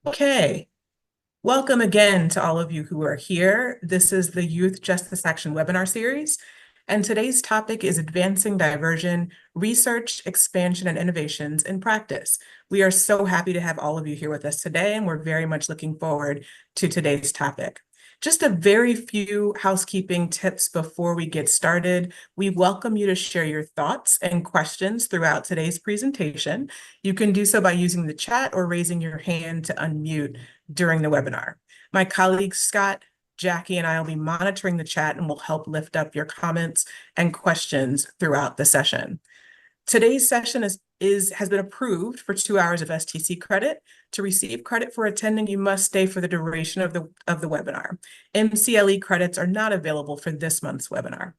Okay, welcome again to all of you who are here. This is the Youth Justice Action webinar series, and today's topic is Advancing Diversion, Research, Expansion, and Innovations in Practice. We are so happy to have all of you here with us today, and we're very much looking forward to today's topic. Just a very few housekeeping tips before we get started. We welcome you to share your thoughts and questions throughout today's presentation. You can do so by using the chat or raising your hand to unmute during the webinar. My colleagues Scott, Jackie, and I will be monitoring the chat and will help lift up your comments and questions throughout the session. Today's session has been approved for 2 hours of STC credit. To receive credit for attending, you must stay for the duration of the webinar. MCLE credits are not available for this month's webinar.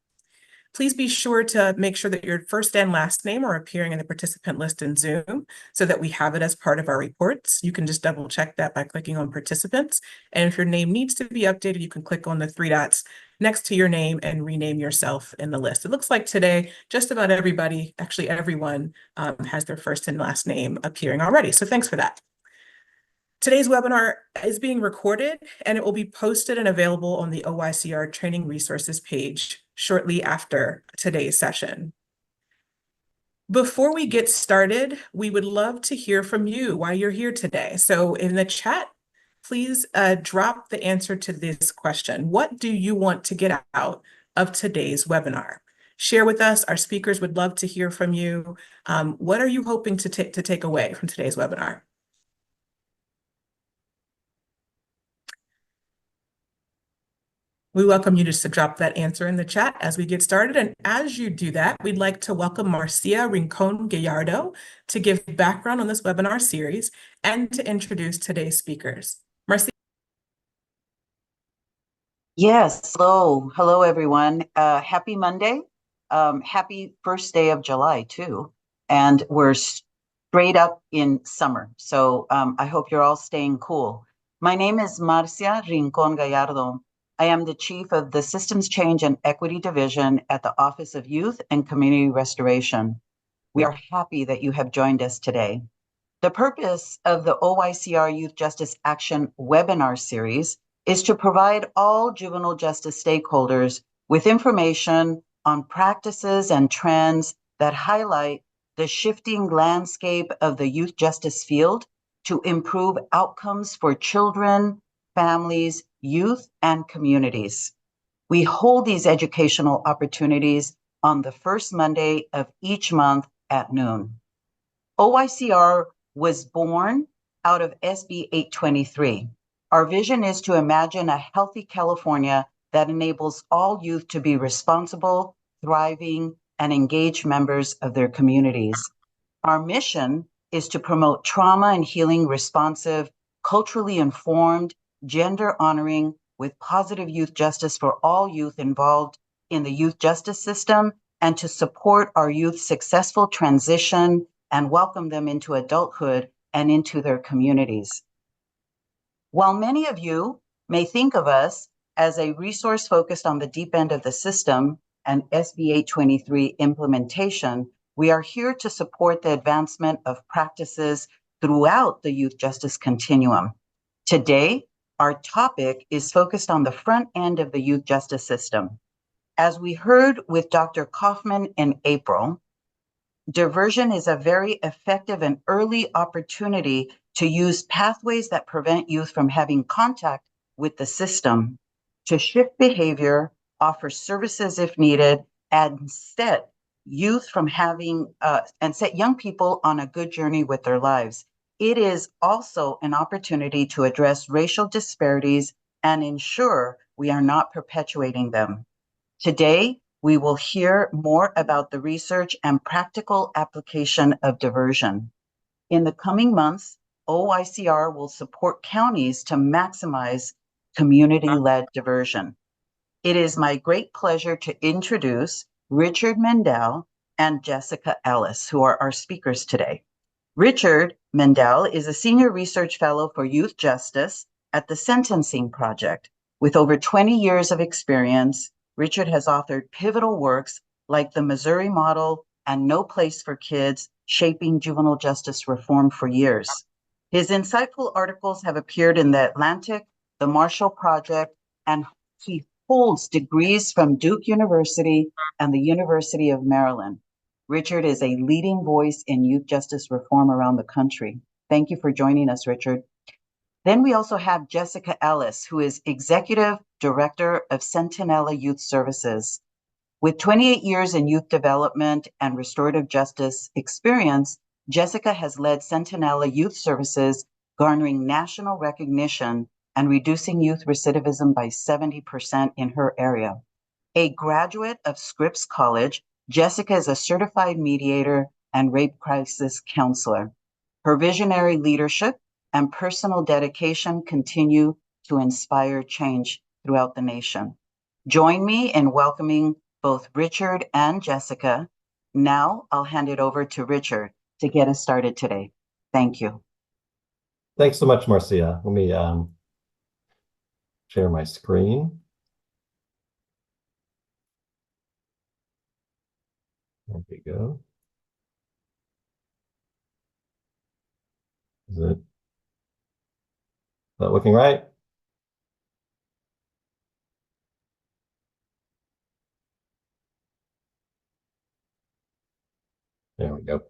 Please be sure to make sure that your first and last name are appearing in the participant list in Zoom so that we have it as part of our reports. You can just double check that by clicking on participants. And if your name needs to be updated, you can click on the 3 dots next to your name and rename yourself in the list. It looks like today, just about everybody, actually everyone, has their first and last name appearing already. So thanks for that. Today's webinar is being recorded and it will be posted and available on the OYCR training resources page shortly after today's session. Before we get started, we would love to hear from you while you're here today. So in the chat, please drop the answer to this question. What do you want to get out of today's webinar? Share with us. Our speakers would love to hear from you. What are you hoping to take away from today's webinar? We welcome you just to drop that answer in the chat as we get started. And as you do that, we'd like to welcome Marcia Rincon Gallardo to give background on this webinar series and to introduce today's speakers. Marcia. Yes, hello everyone. Happy Monday. Happy first day of July too. And we're straight up in summer. So I hope you're all staying cool. My name is Marcia Rincon Gallardo. I am the Chief of the Systems Change and Equity Division at the Office of Youth and Community Restoration. We are happy that you have joined us today. The purpose of the OYCR Youth Justice Action webinar series is to provide all juvenile justice stakeholders with information on practices and trends that highlight the shifting landscape of the youth justice field to improve outcomes for children, families, youth, and communities. We hold these educational opportunities on the first Monday of each month at noon. OYCR was born out of SB 823. Our vision is to imagine a healthy California that enables all youth to be responsible, thriving, and engaged members of their communities. Our mission is to promote trauma and healing responsive, culturally informed, gender honoring, with positive youth justice for all youth involved in the youth justice system, and to support our youth's successful transition and welcome them into adulthood and into their communities. While many of you may think of us as a resource focused on the deep end of the system and SB 823 implementation, we are here to support the advancement of practices throughout the youth justice continuum. Today, our topic is focused on the front end of the youth justice system. As we heard with Dr. Kaufman in April, diversion is a very effective and early opportunity to use pathways that prevent youth from having contact with the system, to shift behavior, offer services if needed, and set youth from having, and set young people on a good journey with their lives. It is also an opportunity to address racial disparities and ensure we are not perpetuating them. Today, we will hear more about the research and practical application of diversion. In the coming months, OYCR will support counties to maximize community-led diversion. It is my great pleasure to introduce Richard Mendel and Jessica Ellis, who are our speakers today. Richard Mendel is a senior research fellow for youth justice at the Sentencing Project. With over 20 years of experience, Richard has authored pivotal works like the Missouri Model and No Place for Kids, Shaping Juvenile Justice Reform for years. His insightful articles have appeared in The Atlantic, The Marshall Project, and he holds degrees from Duke University and the University of Maryland. Richard is a leading voice in youth justice reform around the country. Thank you for joining us, Richard. Then we also have Jessica Ellis, who is Executive Director of Centinela Youth Services. With 28 years in youth development and restorative justice experience, Jessica has led Centinela Youth Services, garnering national recognition and reducing youth recidivism by 70% in her area. A graduate of Scripps College, Jessica is a certified mediator and rape crisis counselor. Her visionary leadership and personal dedication continue to inspire change throughout the nation. Join me in welcoming both Richard and Jessica. Now I'll hand it over to Richard to get us started today. Thank you. Thanks so much, Marcia. Let me share my screen. There we go. Is that looking right? There we go.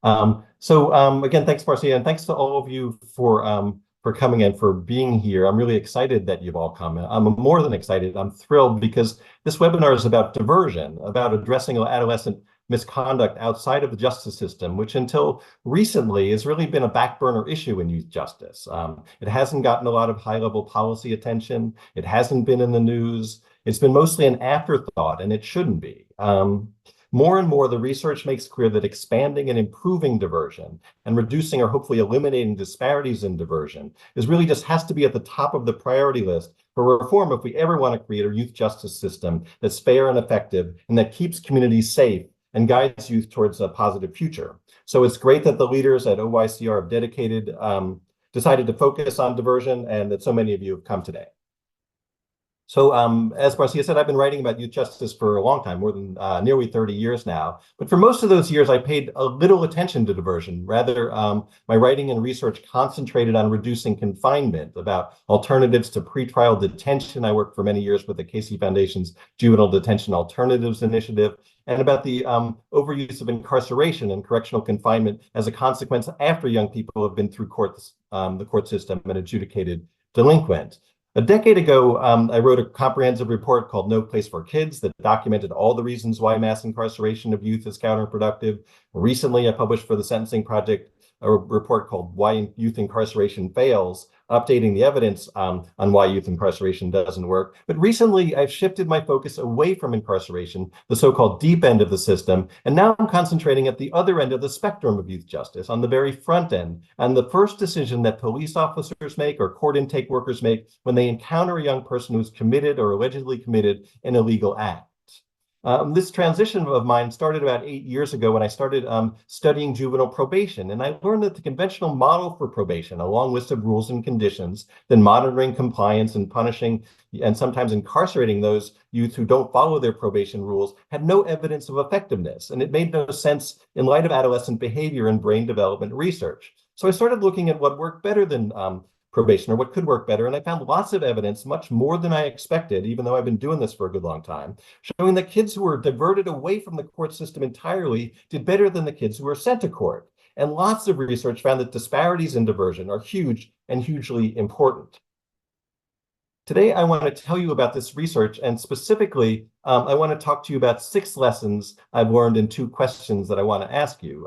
Again, thanks, Marcia, and thanks to all of you for coming and for being here. I'm really excited that you've all come. I'm more than excited. I'm thrilled because this webinar is about diversion, about addressing adolescent misconduct outside of the justice system, which until recently has really been a back burner issue in youth justice. It hasn't gotten a lot of high-level policy attention. It hasn't been in the news. It's been mostly an afterthought, and it shouldn't be. More and more, the research makes clear that expanding and improving diversion and reducing or hopefully eliminating disparities in diversion really just has to be at the top of the priority list for reform if we ever want to create a youth justice system that's fair and effective and that keeps communities safe and guides youth towards a positive future. So it's great that the leaders at OYCR have decided to focus on diversion and that so many of you have come today. So as Marcia said, I've been writing about youth justice for a long time, more than nearly 30 years now. But for most of those years, I paid a little attention to diversion. Rather, my writing and research concentrated on reducing confinement, about alternatives to pretrial detention. I worked for many years with the Casey Foundation's Juvenile Detention Alternatives Initiative, and about the overuse of incarceration and correctional confinement as a consequence after young people have been through the court system and adjudicated delinquent. A decade ago, I wrote a comprehensive report called No Place for Kids that documented all the reasons why mass incarceration of youth is counterproductive. Recently, I published for the Sentencing Project a report called Why Youth Incarceration Fails, updating the evidence on why youth incarceration doesn't work. But recently, I've shifted my focus away from incarceration, the so-called deep end of the system, and now I'm concentrating at the other end of the spectrum of youth justice, on the very front end, and the first decision that police officers make or court intake workers make when they encounter a young person who's committed or allegedly committed an illegal act. This transition of mine started about 8 years ago when I started studying juvenile probation. And I learned that the conventional model for probation, a long list of rules and conditions, then monitoring compliance and punishing and sometimes incarcerating those youth who don't follow their probation rules, had no evidence of effectiveness. And it made no sense in light of adolescent behavior and brain development research. So I started looking at what worked better than probation, or what could work better. And I found lots of evidence, much more than I expected, even though I've been doing this for a good long time, showing that kids who were diverted away from the court system entirely did better than the kids who were sent to court. And lots of research found that disparities in diversion are huge and hugely important. Today, I want to tell you about this research, and specifically, I want to talk to you about 6 lessons I've learned and 2 questions that I want to ask you.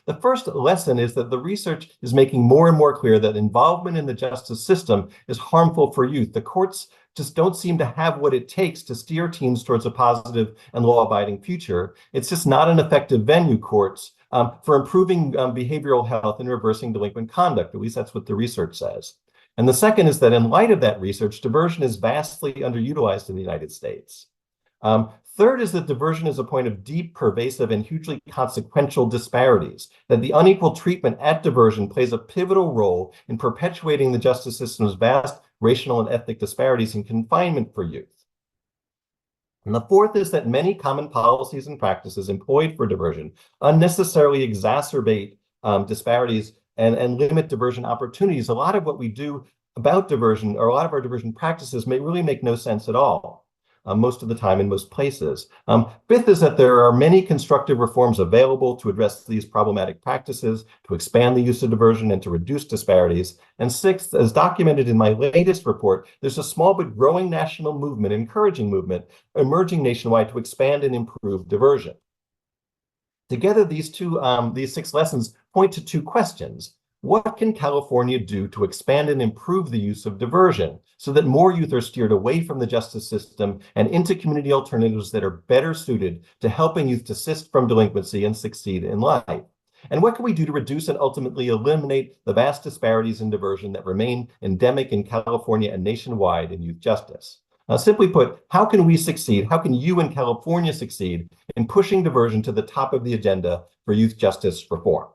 The first lesson is that the research is making more and more clear that involvement in the justice system is harmful for youth. The courts just don't seem to have what it takes to steer teens towards a positive and law-abiding future. It's just not an effective venue, courts, for improving behavioral health and reversing delinquent conduct. At least that's what the research says. And the second is that in light of that research, diversion is vastly underutilized in the United States. Third is that diversion is a point of deep, pervasive, and hugely consequential disparities, that the unequal treatment at diversion plays a pivotal role in perpetuating the justice system's vast racial and ethnic disparities in confinement for youth. And the fourth is that many common policies and practices employed for diversion unnecessarily exacerbate disparities and limit diversion opportunities. A lot of what we do about diversion, or a lot of our diversion practices, may really make no sense at all. Most of the time in most places. Fifth is that there are many constructive reforms available to address these problematic practices, to expand the use of diversion and to reduce disparities. And sixth, as documented in my latest report, there's a small but growing national movement, encouraging movement, emerging nationwide to expand and improve diversion. Together, these 6 lessons point to 2 questions. What can California do to expand and improve the use of diversion so that more youth are steered away from the justice system and into community alternatives that are better suited to helping youth desist from delinquency and succeed in life? And what can we do to reduce and ultimately eliminate the vast disparities in diversion that remain endemic in California and nationwide in youth justice? Simply put, how can we succeed? How can you in California succeed in pushing diversion to the top of the agenda for youth justice reform?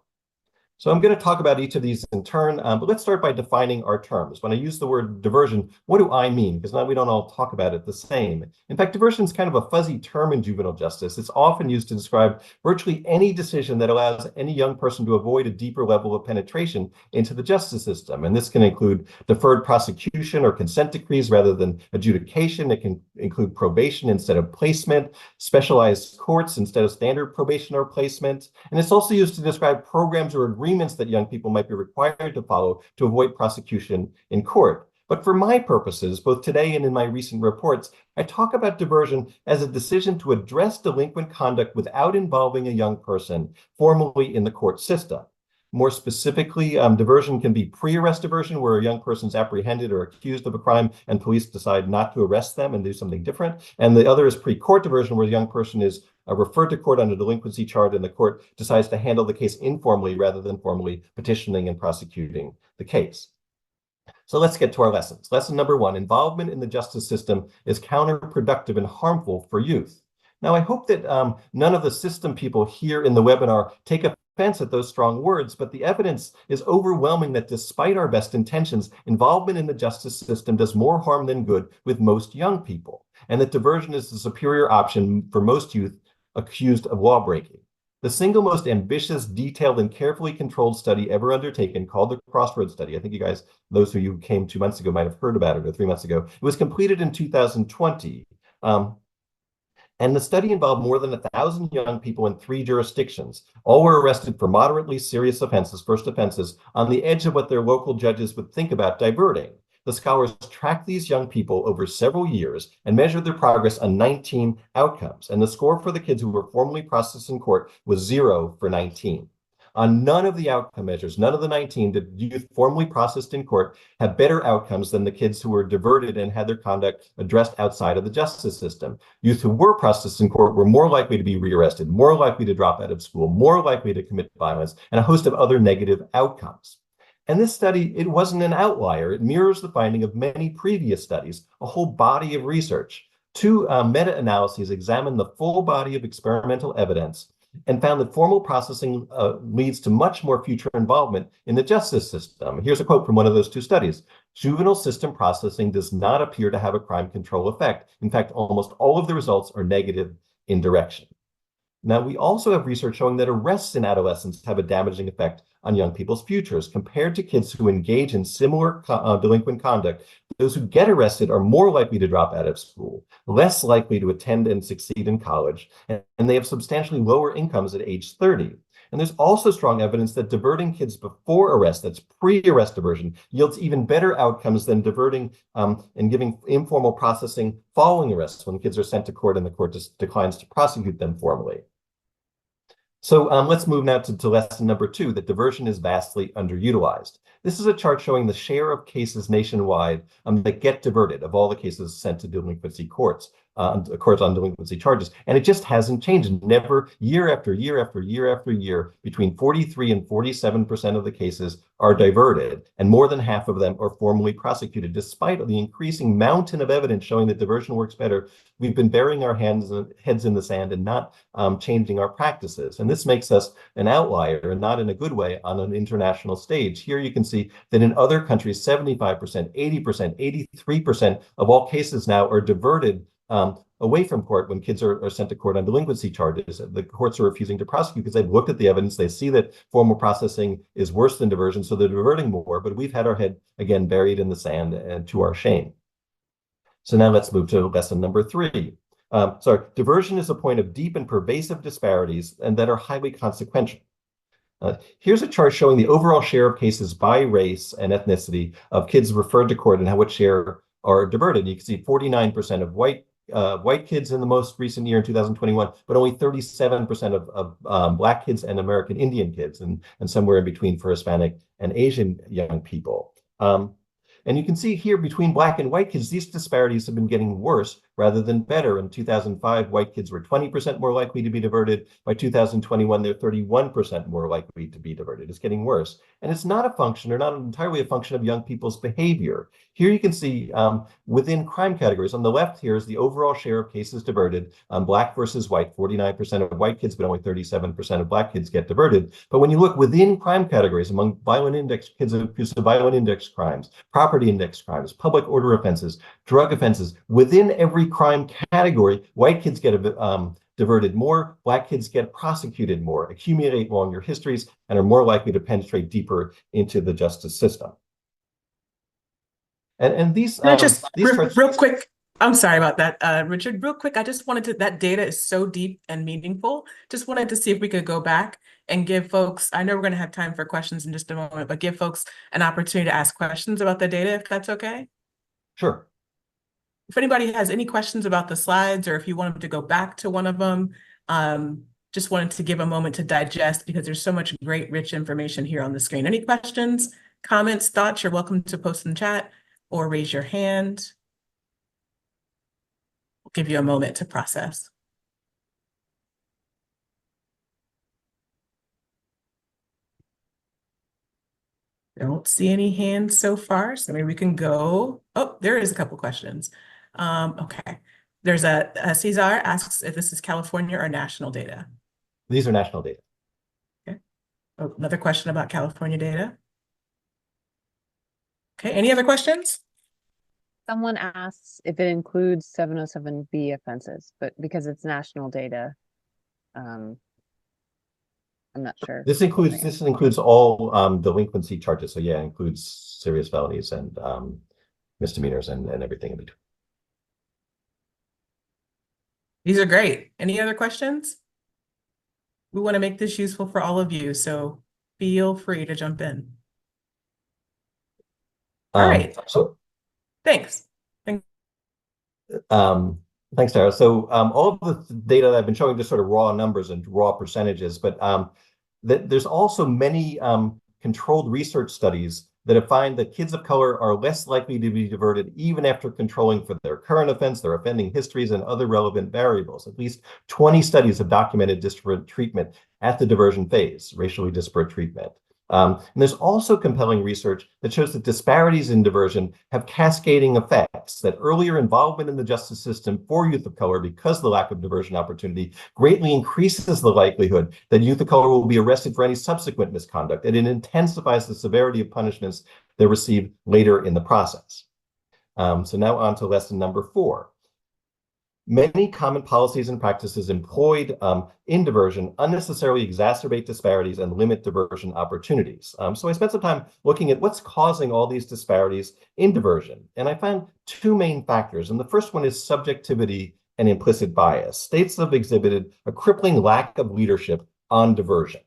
So I'm going to talk about each of these in turn, but let's start by defining our terms. When I use the word diversion, what do I mean? Because now we don't all talk about it the same. In fact, diversion is kind of a fuzzy term in juvenile justice. It's often used to describe virtually any decision that allows any young person to avoid a deeper level of penetration into the justice system. And this can include deferred prosecution or consent decrees rather than adjudication. It can include probation instead of placement, specialized courts instead of standard probation or placement. And it's also used to describe programs or agreements that young people might be required to follow to avoid prosecution in court. But for my purposes, both today and in my recent reports, I talk about diversion as a decision to address delinquent conduct without involving a young person formally in the court system. More specifically, diversion can be pre-arrest diversion, where a young person's apprehended or accused of a crime and police decide not to arrest them and do something different. And the other is pre-court diversion, where the young person is referred to court on a delinquency charge and the court decides to handle the case informally rather than formally petitioning and prosecuting the case. So let's get to our lessons. Lesson number 1, involvement in the justice system is counterproductive and harmful for youth. Now, I hope that none of the system people here in the webinar take offense at those strong words, but the evidence is overwhelming that despite our best intentions, involvement in the justice system does more harm than good with most young people, and that diversion is the superior option for most youth accused of law breaking. The single most ambitious, detailed, and carefully controlled study ever undertaken, called the Crossroads Study. I think you guys, those of you who came 2 months ago might have heard about it, or 3 months ago. It was completed in 2020. And the study involved more than 1,000 young people in 3 jurisdictions. All were arrested for moderately serious offenses, first offenses, on the edge of what their local judges would think about diverting. The scholars tracked these young people over several years and measured their progress on 19 outcomes. And the score for the kids who were formally processed in court was 0 for 19. On none of the outcome measures, none of the 19 did youth formally processed in court have better outcomes than the kids who were diverted and had their conduct addressed outside of the justice system. Youth who were processed in court were more likely to be rearrested, more likely to drop out of school, more likely to commit violence, and a host of other negative outcomes. And this study, it wasn't an outlier. It mirrors the finding of many previous studies, a whole body of research. 2 meta-analyses examined the full body of experimental evidence and found that formal processing leads to much more future involvement in the justice system. Here's a quote from one of those 2 studies. Juvenile system processing does not appear to have a crime control effect. In fact, almost all of the results are negative in direction. Now, we also have research showing that arrests in adolescence have a damaging effect on young people's futures. Compared to kids who engage in similar delinquent conduct, those who get arrested are more likely to drop out of school, less likely to attend and succeed in college, and they have substantially lower incomes at age 30. And there's also strong evidence that diverting kids before arrest, that's pre-arrest diversion, yields even better outcomes than diverting and giving informal processing following arrest when kids are sent to court and the court just declines to prosecute them formally. So let's move now to lesson number 2, that diversion is vastly underutilized. This is a chart showing the share of cases nationwide that get diverted of all the cases sent to delinquency courts. Courts on delinquency charges, and it just hasn't changed. Never, year after year after year after year, between 43 and 47% of the cases are diverted, and more than half of them are formally prosecuted. Despite the increasing mountain of evidence showing that diversion works better, we've been burying our heads in the sand and not changing our practices. And this makes us an outlier, and not in a good way, on an international stage. Here you can see that in other countries, 75%, 80%, 83% of all cases now are diverted away from court when kids are sent to court on delinquency charges. The courts are refusing to prosecute because they've looked at the evidence. They see that formal processing is worse than diversion, so they're diverting more. But we've had our head, again, buried in the sand, and to our shame. So now let's move to lesson number 3. Diversion is a point of deep and pervasive disparities and that are highly consequential. Here's a chart showing the overall share of cases by race and ethnicity of kids referred to court and how much share are diverted. You can see 49% of white kids in the most recent year in 2021, but only 37% of Black kids and American Indian kids, and somewhere in between for Hispanic and Asian young people. And you can see here between Black and white kids, these disparities have been getting worse rather than better. In 2005, white kids were 20% more likely to be diverted. By 2021, they're 31% more likely to be diverted. It's getting worse. And it's not a function, or not entirely a function, of young people's behavior. Here you can see within crime categories. On the left here is the overall share of cases diverted, Black versus white. 49% of white kids, but only 37% of Black kids get diverted. But when you look within crime categories, among violent index kids accused of violent index crimes, property index crimes, public order offenses, drug offenses, within every crime category, white kids get diverted more, Black kids get prosecuted more, accumulate longer histories, and are more likely to penetrate deeper into the justice system. And these Just charts, real quick. I'm sorry about that, Richard. Real quick, I just wanted to, that data is so deep and meaningful. Just wanted to see if we could go back and give folks, I know we're going to have time for questions in just a moment, but give folks an opportunity to ask questions about the data, if that's okay. Sure. If anybody has any questions about the slides, or if you wanted to go back to one of them, just wanted to give a moment to digest, because there's so much great, rich information here on the screen. Any questions, comments, thoughts, you're welcome to post in chat or raise your hand. We'll give you a moment to process. Don't see any hands so far, so maybe we can go. Oh, there is a couple questions. Okay. There's a Cesar asks if this is California or national data. These are national data. Okay. Oh, another question about California data. Okay, any other questions? Someone asks if it includes 707B offenses, but because it's national data, I'm not sure. This includes all delinquency charges. So yeah, it includes serious felonies and misdemeanors and everything in between. These are great. Any other questions? We want to make this useful for all of you, so feel free to jump in. All right. So thanks. Thanks, Tara. So all of the data that I've been showing, just sort of raw numbers and raw percentages, but there's also many controlled research studies that have found that kids of color are less likely to be diverted even after controlling for their current offense, their offending histories, and other relevant variables. At least 20 studies have documented disparate treatment at the diversion phase, racially disparate treatment. And there's also compelling research that shows that disparities in diversion have cascading effects, that earlier involvement in the justice system for youth of color, because of the lack of diversion opportunity, greatly increases the likelihood that youth of color will be arrested for any subsequent misconduct, and it intensifies the severity of punishments they receive later in the process. So now on to lesson number 4. Many common policies and practices employed in diversion unnecessarily exacerbate disparities and limit diversion opportunities. So I spent some time looking at what's causing all these disparities in diversion. And I found 2 main factors. And the first one is subjectivity and implicit bias. States have exhibited a crippling lack of leadership on diversion.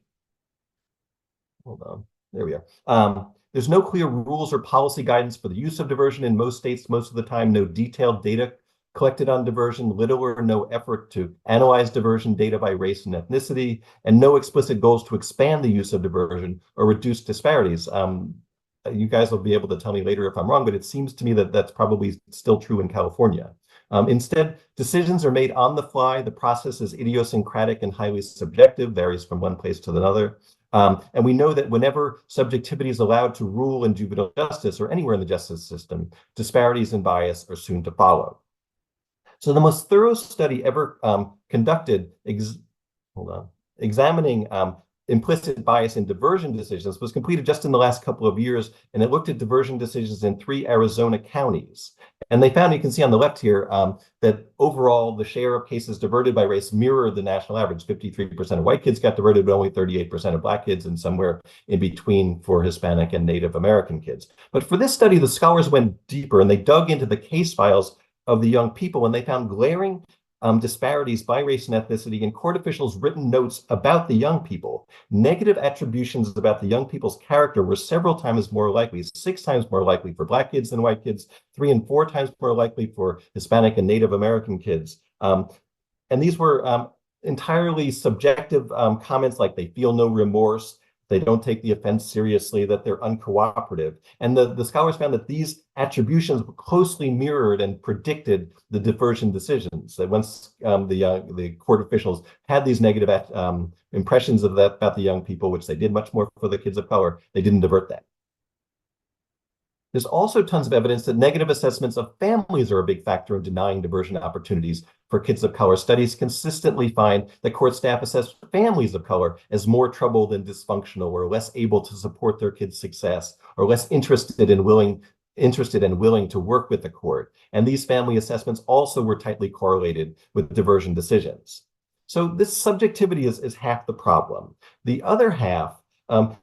Hold on, there we are. There's no clear rules or policy guidance for the use of diversion in most states most of the time, no detailed data collected on diversion, little or no effort to analyze diversion data by race and ethnicity, and no explicit goals to expand the use of diversion or reduce disparities. You guys will be able to tell me later if I'm wrong, but it seems to me that that's probably still true in California. Instead, decisions are made on the fly. The process is idiosyncratic and highly subjective, varies from one place to another. And we know that whenever subjectivity is allowed to rule in juvenile justice or anywhere in the justice system, disparities and bias are soon to follow. So the most thorough study ever conducted, examining implicit bias in diversion decisions was completed just in the last couple of years, and it looked at diversion decisions in 3 Arizona counties. And they found, you can see on the left here, that overall the share of cases diverted by race mirrored the national average. 53% of white kids got diverted, but only 38% of Black kids, and somewhere in between for Hispanic and Native American kids. But for this study, the scholars went deeper and they dug into the case files of the young people, and they found glaring disparities by race and ethnicity in court officials' written notes about the young people. Negative attributions about the young people's character were several times more likely, 6 times more likely for Black kids than white kids, 3 and 4 times more likely for Hispanic and Native American kids. And these were entirely subjective comments, like they feel no remorse, they don't take the offense seriously, that they're uncooperative. And the scholars found that these attributions closely mirrored and predicted the diversion decisions. That once the court officials had these negative impressions of that about the young people, which they did much more for the kids of color, they didn't divert that. There's also tons of evidence that negative assessments of families are a big factor in denying diversion opportunities for kids of color. Studies consistently find that court staff assess families of color as more troubled and dysfunctional, or less able to support their kids' success, or less interested and willing to work with the court. And these family assessments also were tightly correlated with diversion decisions. So this subjectivity is half the problem. The other half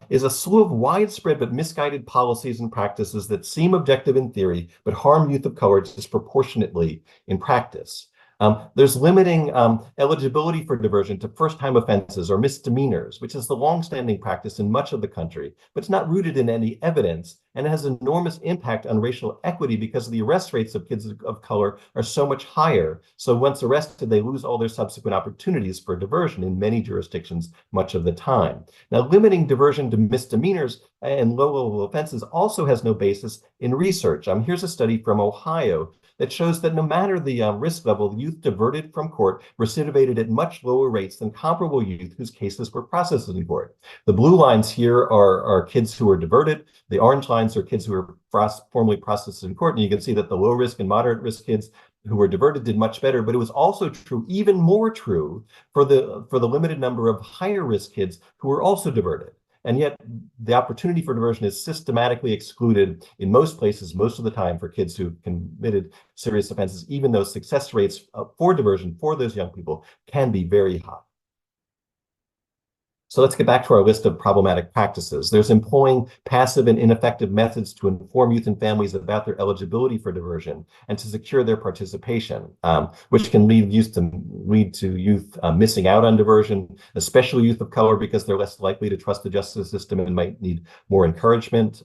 is a slew of widespread but misguided policies and practices that seem objective in theory, but harm youth of color disproportionately in practice. There's limiting eligibility for diversion to first-time offenses or misdemeanors, which is the longstanding practice in much of the country, but it's not rooted in any evidence, and it has enormous impact on racial equity because the arrest rates of kids of color are so much higher. So once arrested, they lose all their subsequent opportunities for diversion in many jurisdictions much of the time. Now, limiting diversion to misdemeanors and low-level offenses also has no basis in research. Here's a study from Ohio that shows that no matter the risk level, youth diverted from court recidivated at much lower rates than comparable youth whose cases were processed in court. The blue lines here are kids who were diverted. The orange lines are kids who were formally processed in court. And you can see that the low risk and moderate risk kids who were diverted did much better, but it was also true, even more true, for the limited number of higher risk kids who were also diverted. And yet the opportunity for diversion is systematically excluded in most places, most of the time, for kids who committed serious offenses, even though success rates for diversion for those young people can be very high. So let's get back to our list of problematic practices. There's employing passive and ineffective methods to inform youth and families about their eligibility for diversion and to secure their participation, which can lead to youth missing out on diversion, especially youth of color, because they're less likely to trust the justice system and might need more encouragement.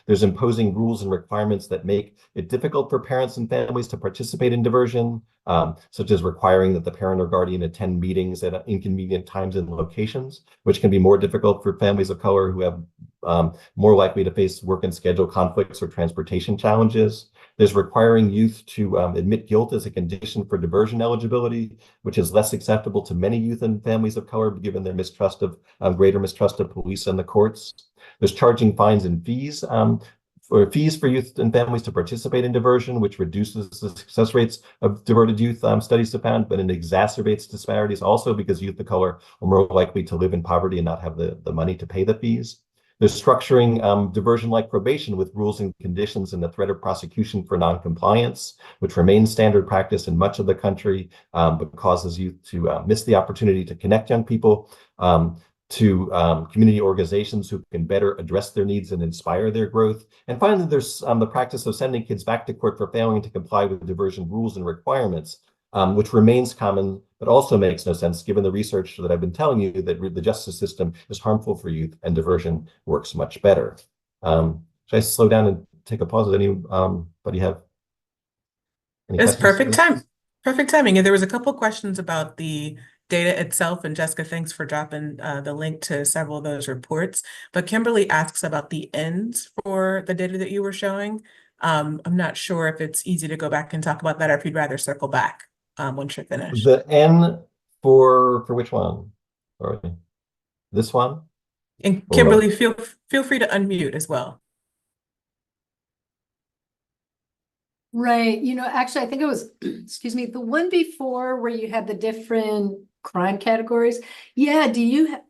There's imposing rules and requirements that make it difficult for parents and families to participate in diversion, such as requiring that the parent or guardian attend meetings at inconvenient times and locations, which can be more difficult for families of color who have more likely to face work and schedule conflicts or transportation challenges. There's requiring youth to admit guilt as a condition for diversion eligibility, which is less acceptable to many youth and families of color, given their greater mistrust of police and the courts. There's charging fines and fees for youth and families to participate in diversion, which reduces the success rates of diverted youth, studies have found, but it exacerbates disparities also because youth of color are more likely to live in poverty and not have the money to pay the fees. There's structuring diversion like probation with rules and conditions and the threat of prosecution for noncompliance, which remains standard practice in much of the country, but causes youth to miss the opportunity to connect young people to community organizations who can better address their needs and inspire their growth. And finally, there's the practice of sending kids back to court for failing to comply with diversion rules and requirements, which remains common, but also makes no sense given the research that I've been telling you that the justice system is harmful for youth and diversion works much better. Should I slow down and take a pause? Does anybody have any It's questions? perfect timing. And there was a couple questions about the data itself, and Jessica, thanks for dropping the link to several of those reports. But Kimberly asks about the ends for the data that you were showing. I'm not sure if it's easy to go back and talk about that, or if you'd rather circle back once you're finished. The N for which one? Sorry, this one? And Kimberly, feel free to unmute as well. Right. Actually, I think it was, excuse me, the one before where you had the different crime categories. Yeah. Do you have,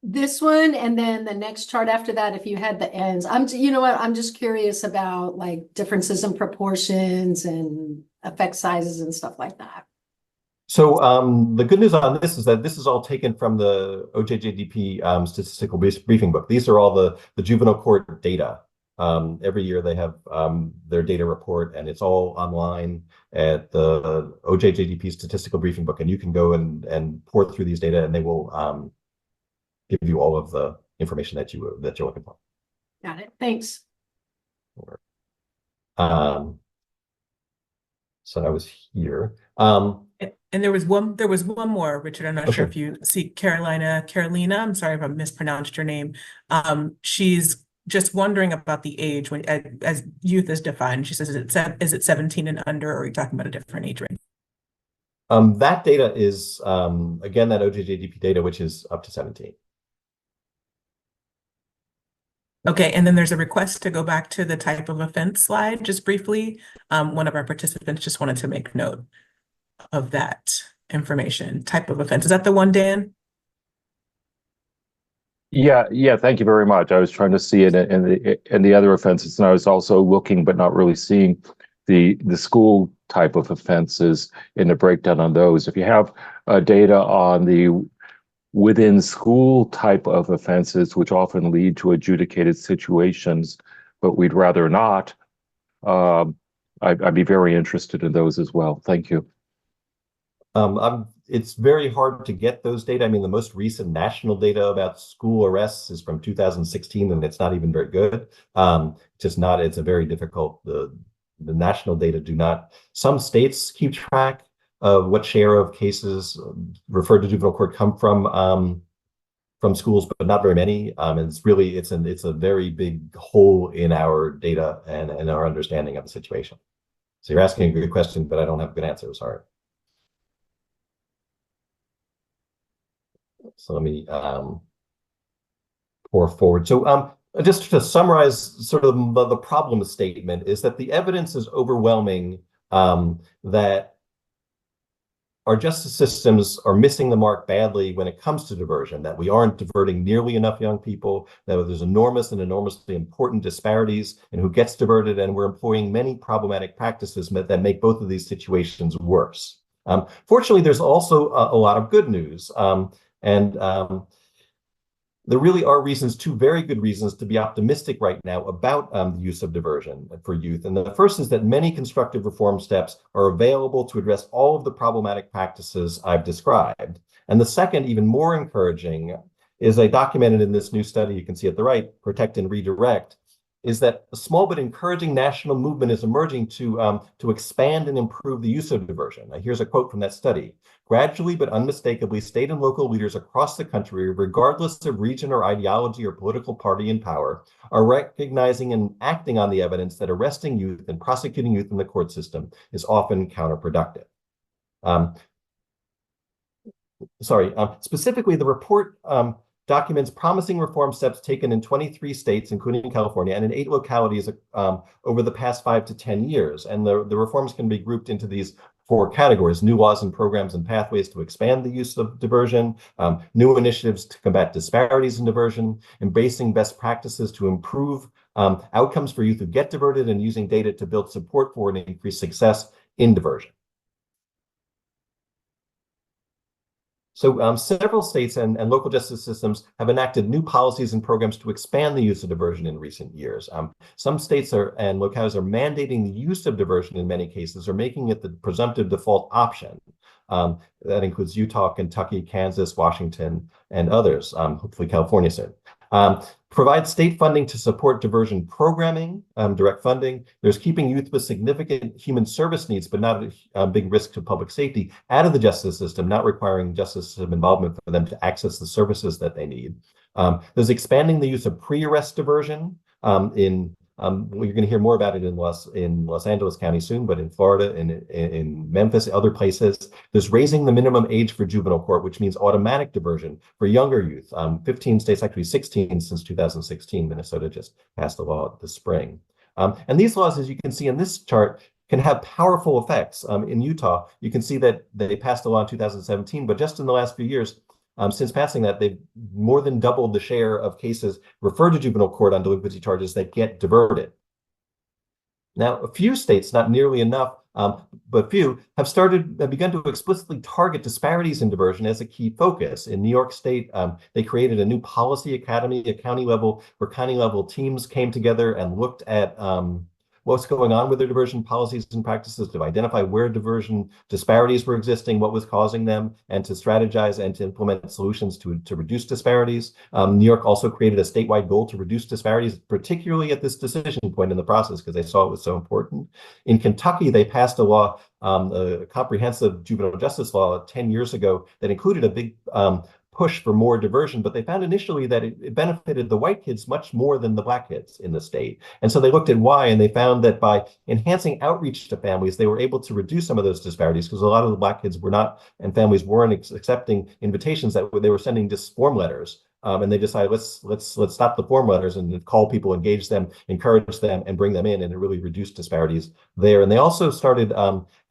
This one, and then the next chart after that, if you had the ends. You know what, I'm just curious about like differences in proportions and effect sizes and stuff like that. So the good news on this is that this is all taken from the OJJDP statistical briefing book. These are all the juvenile court data. Every year they have their data report, and it's all online at the OJJDP statistical briefing book. And you can go and pour through these data, and they will give you all of the information that you're looking for. Got it. Thanks. So I was here. And there was one more, Richard. I'm not sure if you see Carolina, I'm sorry if I mispronounced your name. She's just wondering about the age when as youth is defined. She says, is it 17 and under, or are you talking about a different age range? That data is again that OJJDP data, which is up to 17. Okay, and then there's a request to go back to the type of offense slide just briefly. One of our participants just wanted to make note of that information. Type of offense. Is that the one, Dan? Yeah, thank you very much. I was trying to see it in the other offenses, and I was also looking but not really seeing the school type of offenses in the breakdown on those. If you have data on the within school type of offenses, which often lead to adjudicated situations, but we'd rather not, I'd be very interested in those as well. Thank you. It's very hard to get those data. I mean, the most recent national data about school arrests is from 2016, and it's not even very good. It's a very difficult, the national data do not, some states keep track of what share of cases referred to juvenile court come from schools, but not very many. And it's a very big hole in our data and our understanding of the situation. So you're asking a good question, but I don't have a good answer. Sorry. So let me pour forward. So just to summarize sort of the problem statement is that the evidence is overwhelming that our justice systems are missing the mark badly when it comes to diversion, that we aren't diverting nearly enough young people, that there's enormously important disparities in who gets diverted, and we're employing many problematic practices that make both of these situations worse. Fortunately, there's also a lot of good news. There really are two very good reasons to be optimistic right now about the use of diversion for youth. And the first is that many constructive reform steps are available to address all of the problematic practices I've described. And the second, even more encouraging, is documented in this new study you can see at the right, Protect and Redirect, is that a small but encouraging national movement is emerging to expand and improve the use of diversion. Now, here's a quote from that study. Gradually but unmistakably, state and local leaders across the country, regardless of region or ideology or political party in power, are recognizing and acting on the evidence that arresting youth and prosecuting youth in the court system is often counterproductive. Specifically, the report documents promising reform steps taken in 23 states, including California, and in 8 localities over the past 5 to 10 years. And the reforms can be grouped into these 4 categories: new laws and programs and pathways to expand the use of diversion, new initiatives to combat disparities in diversion, embracing best practices to improve outcomes for youth who get diverted, and using data to build support for and increase success in diversion. So several states and local justice systems have enacted new policies and programs to expand the use of diversion in recent years. Some states and localities are mandating the use of diversion in many cases, or making it the presumptive default option. That includes Utah, Kentucky, Kansas, Washington, and others, hopefully California soon. Provide state funding to support diversion programming, direct funding. There's keeping youth with significant human service needs, but not a big risk to public safety, out of the justice system, not requiring justice system involvement for them to access the services that they need. There's expanding the use of pre-arrest diversion you're going to hear more about it in Los Angeles County soon, but in Florida, in Memphis, other places. There's raising the minimum age for juvenile court, which means automatic diversion for younger youth. 15 states, actually 16 since 2016. Minnesota just passed a law this spring. And these laws, as you can see in this chart, can have powerful effects. In Utah, you can see that they passed a law in 2017, but just in the last few years, since passing that, they've more than doubled the share of cases referred to juvenile court on delinquency charges that get diverted. Now, a few states, not nearly enough, but few, have begun to explicitly target disparities in diversion as a key focus. In New York State, they created a new policy academy at county level, where county level teams came together and looked at what's going on with their diversion policies and practices, to identify where diversion disparities were existing, what was causing them, and to strategize and to implement solutions to reduce disparities. New York also created a statewide goal to reduce disparities, particularly at this decision point in the process, because they saw it was so important. In Kentucky, they passed a law, a comprehensive juvenile justice law 10 years ago, that included a big push for more diversion, but they found initially that it benefited the white kids much more than the black kids in the state. And so they looked at why, and they found that by enhancing outreach to families, they were able to reduce some of those disparities, because a lot of the black kids were not, and families weren't accepting invitations, that they were sending just form letters. And they decided, let's stop the form letters and call people, engage them, encourage them, and bring them in, and it really reduced disparities there. And they also started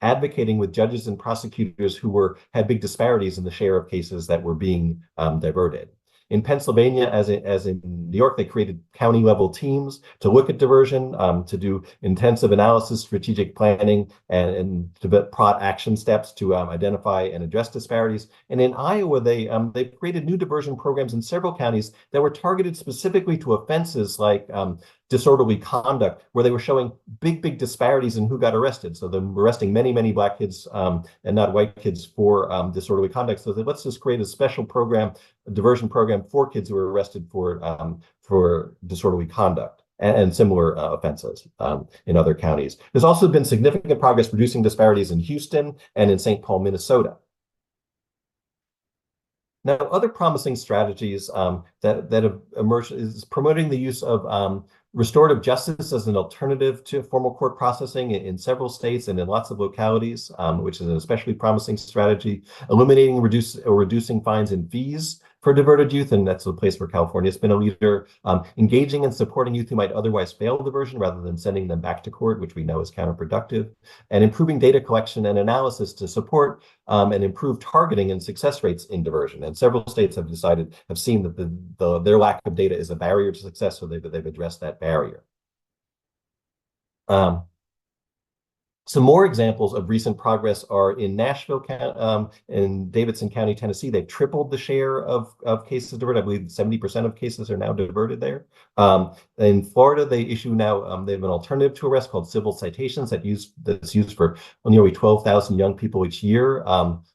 advocating with judges and prosecutors who had big disparities in the share of cases that were being diverted. In Pennsylvania, as in New York, they created county level teams to look at diversion, to do intensive analysis, strategic planning, and to plot action steps to identify and address disparities. And in Iowa, they created new diversion programs in several counties that were targeted specifically to offenses like disorderly conduct, where they were showing big disparities in who got arrested. So they're arresting many black kids and not white kids for disorderly conduct. So let's just create a special program, a diversion program for kids who were arrested for disorderly conduct and similar offenses in other counties. There's also been significant progress reducing disparities in Houston and in St. Paul, Minnesota. Now, other promising strategies that have emerged is promoting the use of restorative justice as an alternative to formal court processing in several states and in lots of localities, which is an especially promising strategy. Eliminating or reducing fines and fees for diverted youth, and that's a place where California has been a leader. Engaging and supporting youth who might otherwise fail diversion rather than sending them back to court, which we know is counterproductive. And improving data collection and analysis to support and improve targeting and success rates in diversion. And several states have seen that their lack of data is a barrier to success, so they've addressed that barrier. Some more examples of recent progress are in Nashville, in Davidson County, Tennessee. They've tripled the share of cases diverted. I believe 70% of cases are now diverted there. In Florida, they have an alternative to arrest called civil citations that's used for nearly 12,000 young people each year.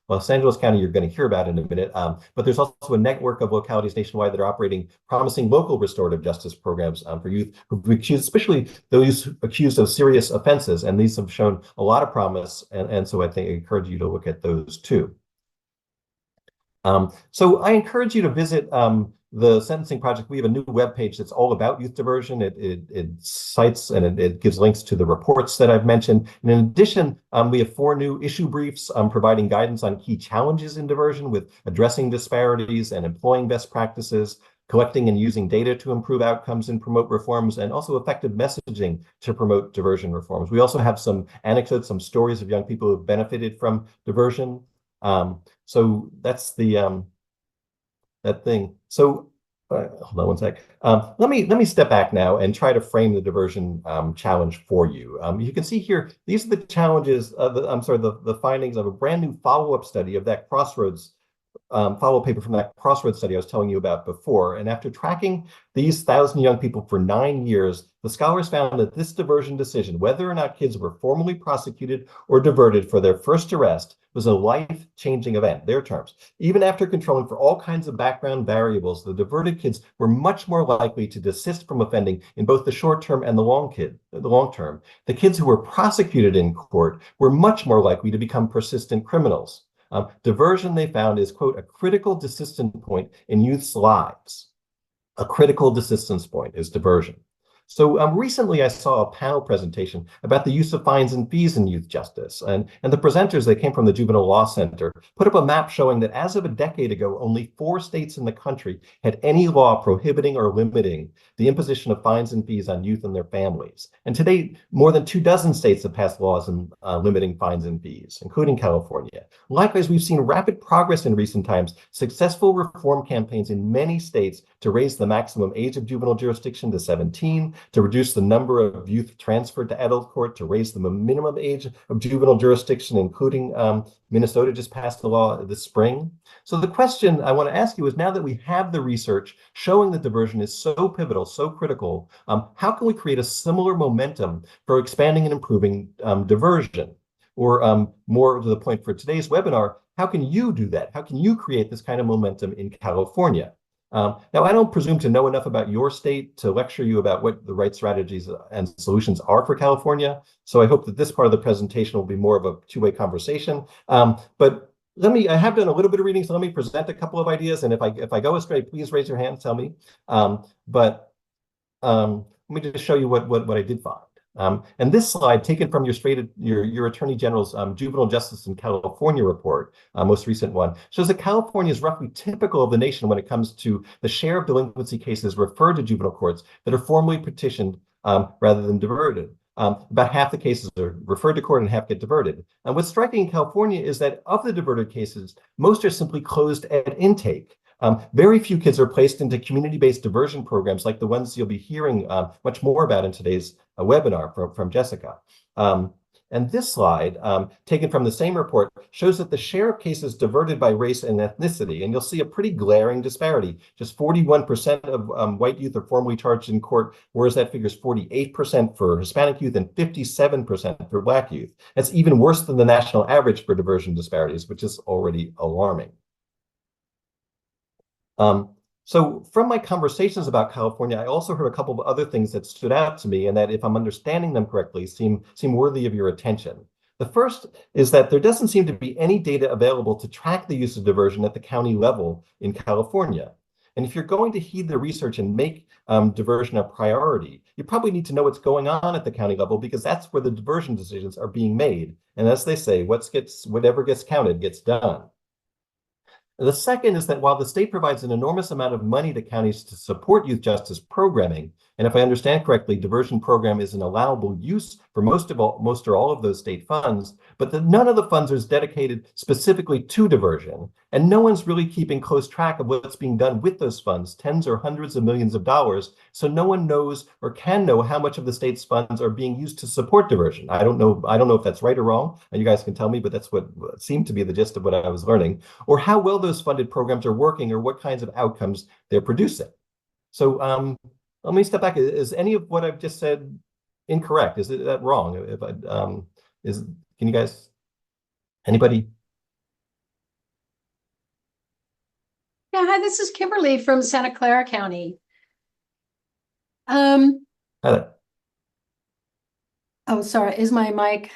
Los Angeles County, you're going to hear about in a minute, but there's also a network of localities nationwide that are operating promising local restorative justice programs for youth who've been accused, especially those accused of serious offenses, and these have shown a lot of promise, and so I encourage you to look at those too. So I encourage you to visit the Sentencing Project. We have a new webpage that's all about youth diversion. It cites and it gives links to the reports that I've mentioned. And in addition, we have 4 new issue briefs providing guidance on key challenges in diversion, with addressing disparities and employing best practices, collecting and using data to improve outcomes and promote reforms, and also effective messaging to promote diversion reforms. We also have some anecdotes, some stories of young people who have benefited from diversion. So that's that thing. So hold on one sec. Let me step back now and try to frame the diversion challenge for you. You can see here, these are the challenges, the findings of a brand new follow-up study of that Crossroads follow-up paper from that Crossroads study I was telling you about before. And after tracking these 1,000 young people for 9 years, the scholars found that this diversion decision, whether or not kids were formally prosecuted or diverted for their first arrest, was a life-changing event, their terms. Even after controlling for all kinds of background variables, the diverted kids were much more likely to desist from offending in both the short term and the long term. The kids who were prosecuted in court were much more likely to become persistent criminals. Diversion, they found, is, quote, a critical desistance point in youth's lives. A critical desistance point is diversion. So recently I saw a panel presentation about the use of fines and fees in youth justice. And the presenters, they came from the Juvenile Law Center, put up a map showing that as of a decade ago, only 4 states in the country had any law prohibiting or limiting the imposition of fines and fees on youth and their families. And today, more than 24 states have passed laws limiting fines and fees, including California. Likewise, we've seen rapid progress in recent times, successful reform campaigns in many states to raise the maximum age of juvenile jurisdiction to 17, to reduce the number of youth transferred to adult court, to raise the minimum age of juvenile jurisdiction, including Minnesota just passed a law this spring. So the question I want to ask you is, now that we have the research showing that diversion is so pivotal, so critical, how can we create a similar momentum for expanding and improving diversion? Or more to the point for today's webinar, how can you do that? How can you create this kind of momentum in California? Now, I don't presume to know enough about your state to lecture you about what the right strategies and solutions are for California. So I hope that this part of the presentation will be more of a two-way conversation. But I have done a little bit of reading, so let me present a couple of ideas. And if I go astray, please raise your hand, tell me. Let me just show you what I did find. And this slide, taken from your Attorney General's Juvenile Justice in California report, most recent one, shows that California is roughly typical of the nation when it comes to the share of delinquency cases referred to juvenile courts that are formally petitioned rather than diverted. About half the cases are referred to court and half get diverted. And what's striking in California is that of the diverted cases, most are simply closed at intake. Very few kids are placed into community-based diversion programs like the ones you'll be hearing much more about in today's webinar from Jessica. And this slide, taken from the same report, shows that the share of cases diverted by race and ethnicity, and you'll see a pretty glaring disparity. Just 41% of white youth are formally charged in court, whereas that figure is 48% for Hispanic youth and 57% for Black youth. That's even worse than the national average for diversion disparities, which is already alarming. So from my conversations about California, I also heard a couple of other things that stood out to me and that, if I'm understanding them correctly, seem worthy of your attention. The first is that there doesn't seem to be any data available to track the use of diversion at the county level in California. And if you're going to heed the research and make diversion a priority, you probably need to know what's going on at the county level, because that's where the diversion decisions are being made. And as they say, whatever gets counted gets done. The second is that while the state provides an enormous amount of money to counties to support youth justice programming, and if I understand correctly, diversion program is an allowable use for most or all of those state funds, but that none of the funds is dedicated specifically to diversion, and no one's really keeping close track of what's being done with those funds, tens or hundreds of millions of dollars, so no one knows or can know how much of the state's funds are being used to support diversion. I don't know if that's right or wrong, and you guys can tell me, but that's what seemed to be the gist of what I was learning, or how well those funded programs are working, or what kinds of outcomes they're producing. So let me step back. Is any of what I've just said incorrect? Is that wrong? Can you guys, anybody? Yeah, hi, this is Kimberly from Santa Clara County. Hi there. Oh, sorry, is my mic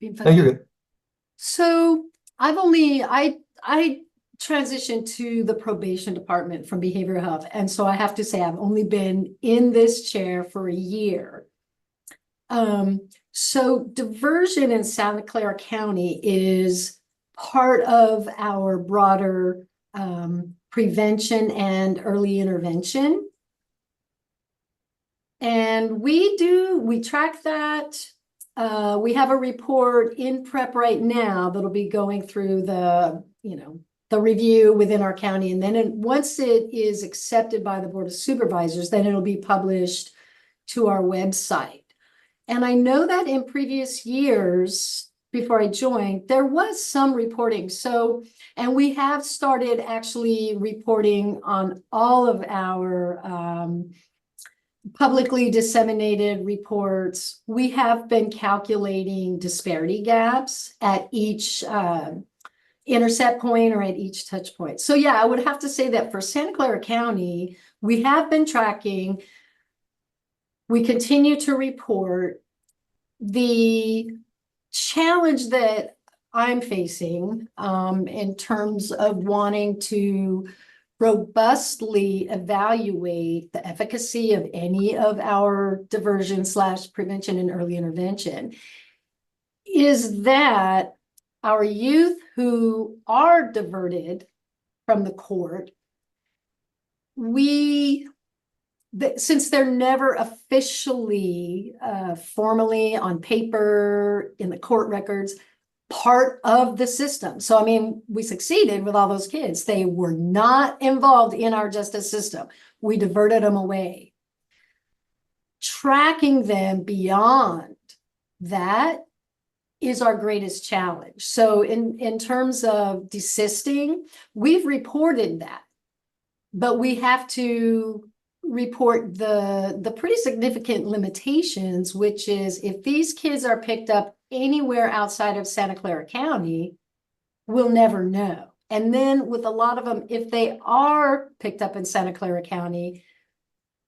being No, you're good. So I transitioned to the probation department from behavioral health. And so I have to say, I've only been in this chair for a year. So diversion in Santa Clara County is part of our broader prevention and early intervention. And we track that. We have a report in prep right now that'll be going through the review within our county. And then once it is accepted by the Board of Supervisors, then it'll be published to our website. And I know that in previous years, before I joined, there was some reporting. So, and we have started actually reporting on all of our publicly disseminated reports. We have been calculating disparity gaps at each intercept point or at each touch point. So yeah, I would have to say that for Santa Clara County, we have been tracking. We continue to report. The challenge that I'm facing in terms of wanting to robustly evaluate the efficacy of any of our diversion / prevention and early intervention is that our youth who are diverted from the court, since they're never officially, formally on paper in the court records, part of the system. So, I mean, we succeeded with all those kids. They were not involved in our justice system. We diverted them away. Tracking them beyond that is our greatest challenge. So in terms of desisting, we've reported that, but we have to report the pretty significant limitations, which is if these kids are picked up anywhere outside of Santa Clara County, we'll never know. And then with a lot of them, if they are picked up in Santa Clara County,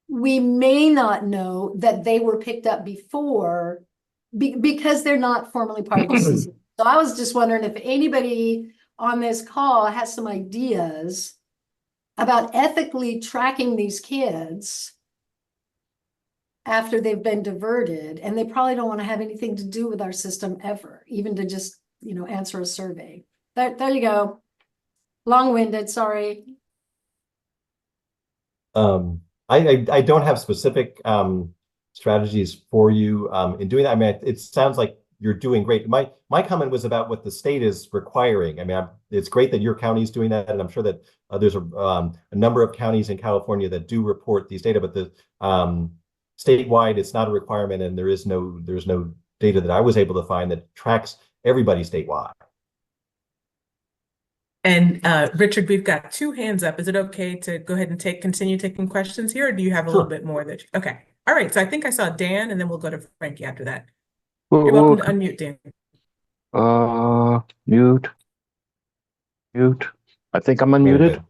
we may not know that they were picked up before because they're not formally part of the system. So I was just wondering if anybody on this call has some ideas about ethically tracking these kids after they've been diverted, and they probably don't want to have anything to do with our system ever, even to just, answer a survey. There you go. Long-winded, sorry. I don't have specific strategies for you in doing that. I mean, it sounds like you're doing great. My comment was about what the state is requiring. I mean, it's great that your county is doing that, and I'm sure that there's a number of counties in California that do report these data, but the statewide, it's not a requirement, and there's no data that I was able to find that tracks everybody statewide. And Richard, we've got 2 hands up. Is it okay to go ahead and continue taking questions here, or do you have a little bit more that okay. All right, so I think I saw Dan, and then we'll go to Frankie after that. You're welcome to unmute, Dan. Mute. I think I'm unmuted.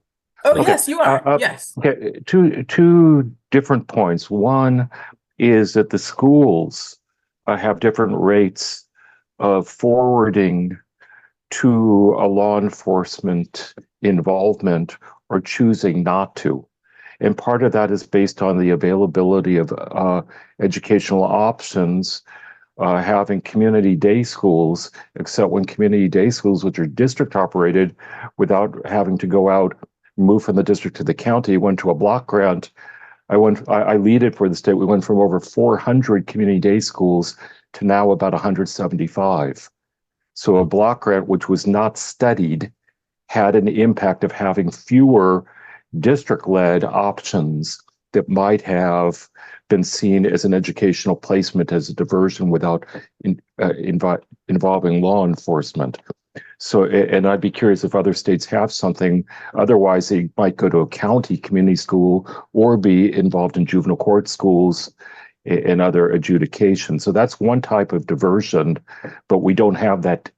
Oh, Okay. yes, you are. Yes. Okay, two different points. One is that the schools have different rates of forwarding to a law enforcement involvement or choosing not to. And part of that is based on the availability of educational options, having community day schools, except when community day schools, which are district operated, without having to go out, move from the district to the county, went to a block grant. I lead it for the state. We went from over 400 community day schools to now about 175. So a block grant, which was not studied, had an impact of having fewer district-led options that might have been seen as an educational placement, as a diversion without involving law enforcement. So, and I'd be curious if other states have something. Otherwise, they might go to a county community school or be involved in juvenile court schools and other adjudications. So that's one type of diversion, but we don't have that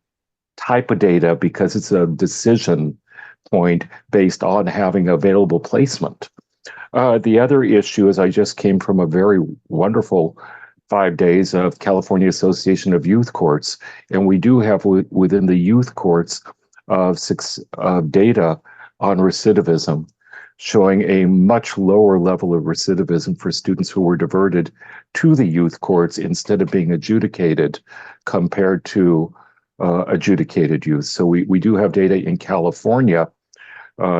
type of data because it's a decision point based on having available placement. The other issue is I just came from a very wonderful 5 days of California Association of Youth Courts, and we do have within the youth courts data on recidivism, showing a much lower level of recidivism for students who were diverted to the youth courts instead of being adjudicated compared to adjudicated youth. So we do have data in California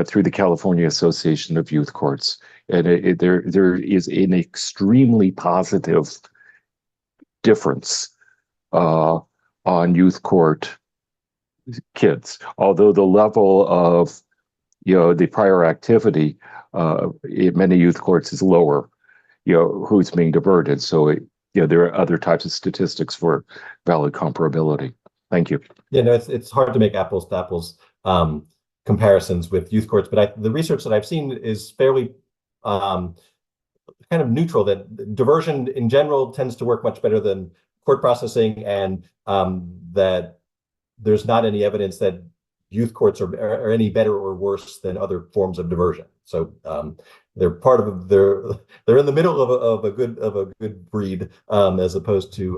through the California Association of Youth Courts. And there is an extremely positive difference on youth court kids, although the level of the prior activity in many youth courts is lower, who's being diverted. So there are other types of statistics for valid comparability. Thank you. Yeah, no, it's hard to make apples to apples comparisons with youth courts, but the research that I've seen is fairly kind of neutral, that diversion in general tends to work much better than court processing, and that there's not any evidence that youth courts are any better or worse than other forms of diversion. So they're they're in the middle of a good breed, as opposed to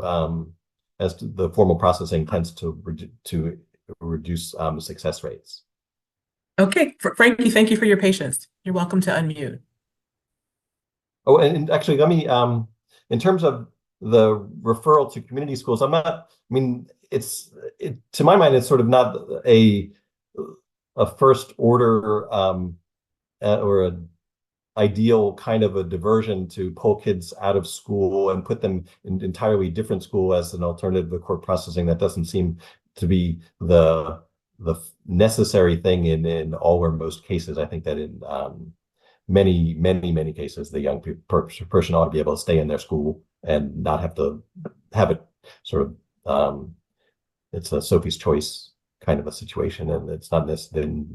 the formal processing tends to reduce success rates. Okay, Frankie, thank you for your patience. You're welcome to unmute. Oh, and actually, let me, in terms of the referral to community schools, I'm not, I mean, to my mind, it's sort of not a first order or a ideal kind of a diversion to pull kids out of school and put them in entirely different school as an alternative to court processing. That doesn't seem to be the necessary thing in all or most cases. I think that in many cases, the young person ought to be able to stay in their school and not have to have it sort of it's a Sophie's choice kind of a situation, and it's not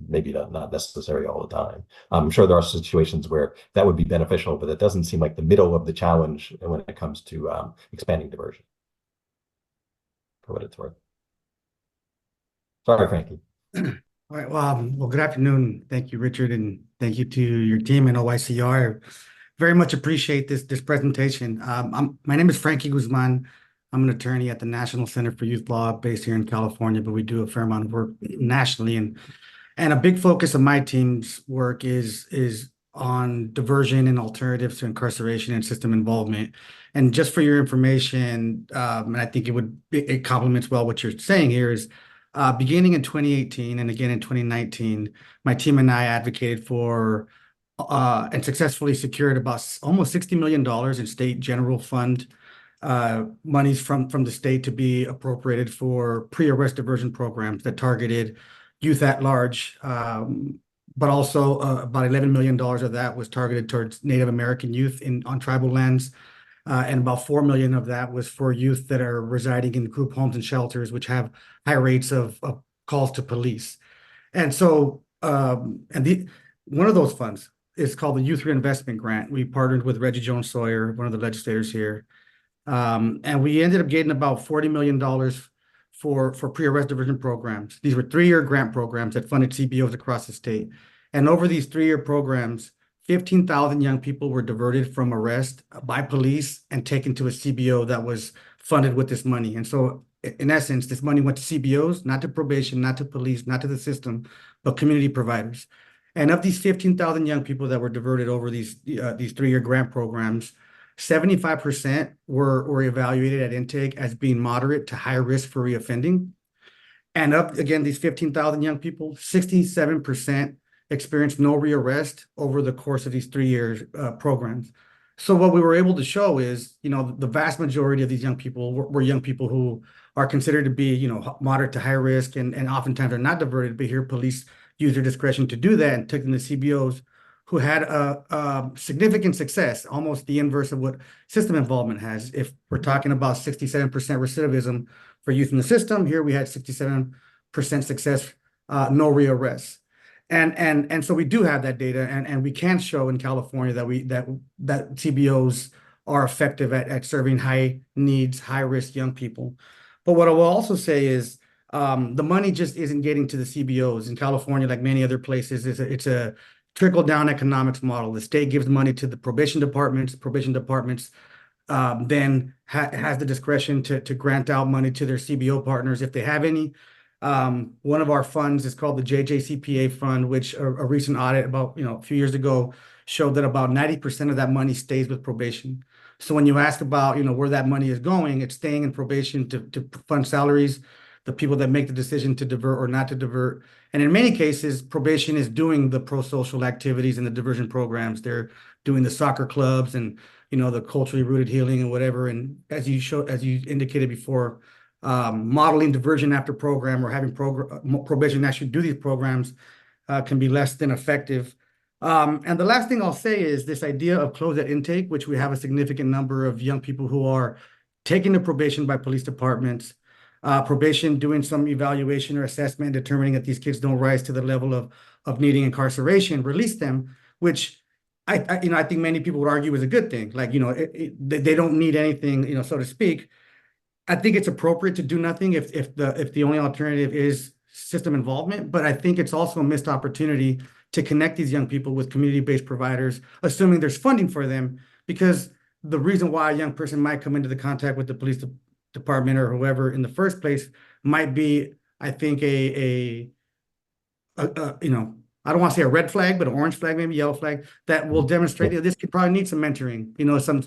maybe not necessary all the time. I'm sure there are situations where that would be beneficial, but it doesn't seem like the middle of the challenge when it comes to expanding diversion, for what it's worth. Sorry, Frankie. All right. Well, good afternoon. Thank you, Richard, and thank you to your team and OYCR. Very much appreciate this presentation. My name is Frankie Guzman. I'm an attorney at the National Center for Youth Law based here in California, but we do a fair amount of work nationally. And a big focus of my team's work is on diversion and alternatives to incarceration and system involvement. And just for your information, and I think it complements well what you're saying here is, beginning in 2018 and again in 2019, my team and I advocated for and successfully secured about almost $60 million in state general fund monies from the state to be appropriated for pre-arrest diversion programs that targeted youth at large. But also about $11 million of that was targeted towards Native American youth on tribal lands. And about 4 million of that was for youth that are residing in group homes and shelters, which have high rates of calls to police. And so, one of those funds is called the Youth Reinvestment Grant. We partnered with Reggie Jones Sawyer, one of the legislators here. And we ended up getting about $40 million for pre-arrest diversion programs. These were 3-year grant programs that funded CBOs across the state. And over these 3-year programs, 15,000 young people were diverted from arrest by police and taken to a CBO that was funded with this money. And so, in essence, this money went to CBOs, not to probation, not to police, not to the system, but community providers. And of these 15,000 young people that were diverted over these 3-year grant programs, 75% were evaluated at intake as being moderate to high risk for reoffending. And again, these 15,000 young people, 67% experienced no rearrest over the course of these 3 years programs. So what we were able to show is, the vast majority of these young people were young people who are considered to be, moderate to high risk and oftentimes are not diverted, but here police use their discretion to do that and took them to CBOs who had a significant success, almost the inverse of what system involvement has. If we're talking about 67% recidivism for youth in the system, here we had 67% success, no rearrests. And so we do have that data, and we can show in California that CBOs are effective at serving high needs, high risk young people. But what I will also say is the money just isn't getting to the CBOs in California, like many other places. It's a trickle down economics model. The state gives money to the probation departments. Probation departments then has the discretion to grant out money to their CBO partners if they have any. One of our funds is called the JJCPA fund, which a recent audit about a few years ago showed that about 90% of that money stays with probation. So when you ask about where that money is going, it's staying in probation to fund salaries, the people that make the decision to divert or not to divert. And in many cases, probation is doing the pro-social activities and the diversion programs. They're doing the soccer clubs and the culturally rooted healing and whatever. And as you indicated before, modeling diversion after program or having probation actually do these programs can be less than effective. And the last thing I'll say is this idea of close at intake, which we have a significant number of young people who are taken to probation by police departments, probation doing some evaluation or assessment, determining that these kids don't rise to the level of needing incarceration, release them, which I think many people would argue is a good thing. Like, they don't need anything, so to speak. I think it's appropriate to do nothing if the only alternative is system involvement, but I think it's also a missed opportunity to connect these young people with community-based providers, assuming there's funding for them, because the reason why a young person might come into the contact with the police department or whoever in the first place might be, I think, a I don't want to say a red flag, but an orange flag, maybe yellow flag, that will demonstrate that this could probably need some mentoring,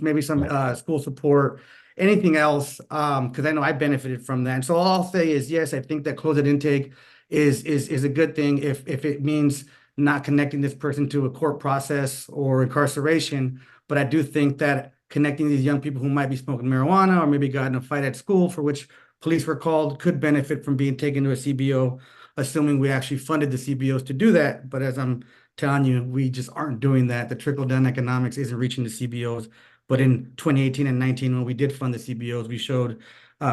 maybe some school support, anything else, because I know I benefited from that. And so all I'll say is, yes, I think that closed intake is a good thing if it means not connecting this person to a court process or incarceration. But I do think that connecting these young people who might be smoking marijuana or maybe got in a fight at school for which police were called could benefit from being taken to a CBO, assuming we actually funded the CBOs to do that. But as I'm telling you, we just aren't doing that. The trickle-down economics isn't reaching the CBOs. But in 2018 and 19, when we did fund the CBOs, we showed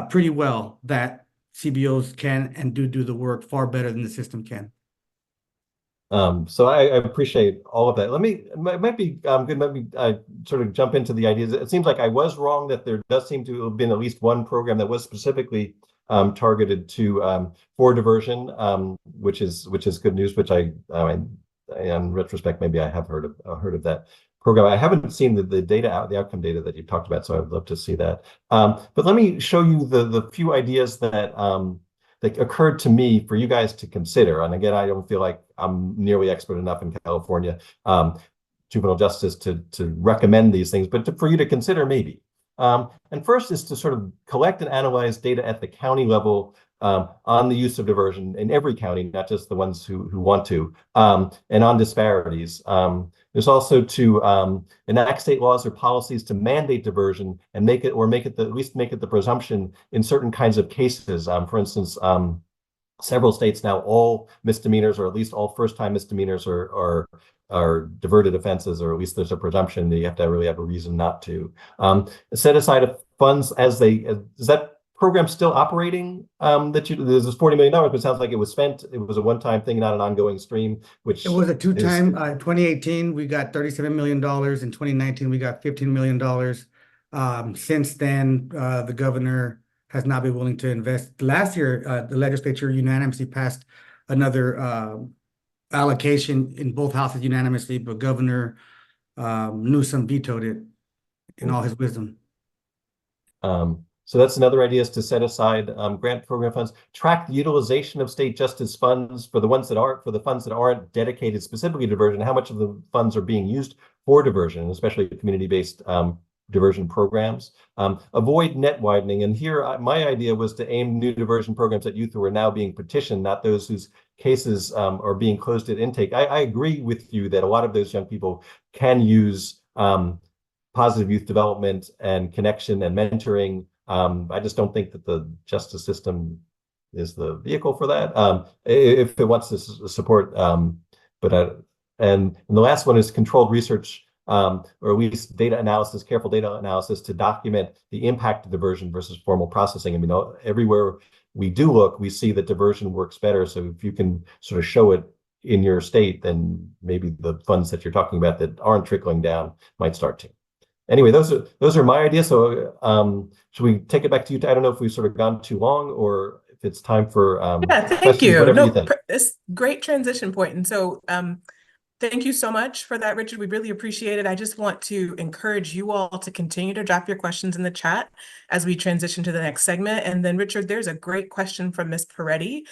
pretty well that CBOs can and do the work far better than the system can. So I appreciate all of that. It might be good. Let me sort of jump into the ideas. It seems like I was wrong that there does seem to have been at least one program that was specifically targeted to for diversion, which is good news. Which in retrospect, maybe I have heard of that program. I haven't seen the data the outcome data that you talked about, so I'd love to see that. But let me show you the few ideas that occurred to me for you guys to consider. And again, I don't feel like I'm nearly expert enough in California juvenile justice to recommend these things, but for you to consider maybe. And first is to sort of collect and analyze data at the county level on the use of diversion in every county, not just the ones who want to, and on disparities. There's also to enact state laws or policies to mandate diversion and at least make it the presumption in certain kinds of cases. For instance, several states now, all misdemeanors, or at least all first-time misdemeanors, are diverted offenses, or at least there's a presumption that you have to really have a reason not to. Set aside funds is that program still operating? There's this $40 million, but it sounds like it was spent. It was a one-time thing, not an ongoing stream. Which it was a two-time. 2018 we got $37 million. In 2019 we got $15 million. Since then, the governor has not been willing to invest. Last year, the legislature unanimously passed another allocation in both houses unanimously, but Governor Newsom vetoed it in all his wisdom. So that's another idea, is to set aside grant program funds, track the utilization of state justice funds for the funds that aren't dedicated specifically to diversion, how much of the funds are being used for diversion, especially community-based diversion programs. Avoid net widening. And here, my idea was to aim new diversion programs at youth who are now being petitioned, not those whose cases are being closed at intake. I agree with you that a lot of those young people can use positive youth development and connection and mentoring. I just don't think that the justice system is the vehicle for that, if it wants to support. And the last one is controlled research, or at least careful data analysis to document the impact of diversion versus formal processing. I mean, everywhere we do look, we see that diversion works better. So if you can sort of show it in your state, then maybe the funds that you're talking about that aren't trickling down might start to. Anyway, those are my ideas. So should we take it back to you? I don't know if we've sort of gone too long, or if it's time for thank you. Whatever you think. It's great transition point. And so thank you so much for that, Richard. We really appreciate it. I just want to encourage you all to continue to drop your questions in the chat as we transition to the next segment. And then, Richard, there's a great question from Ms. Peretti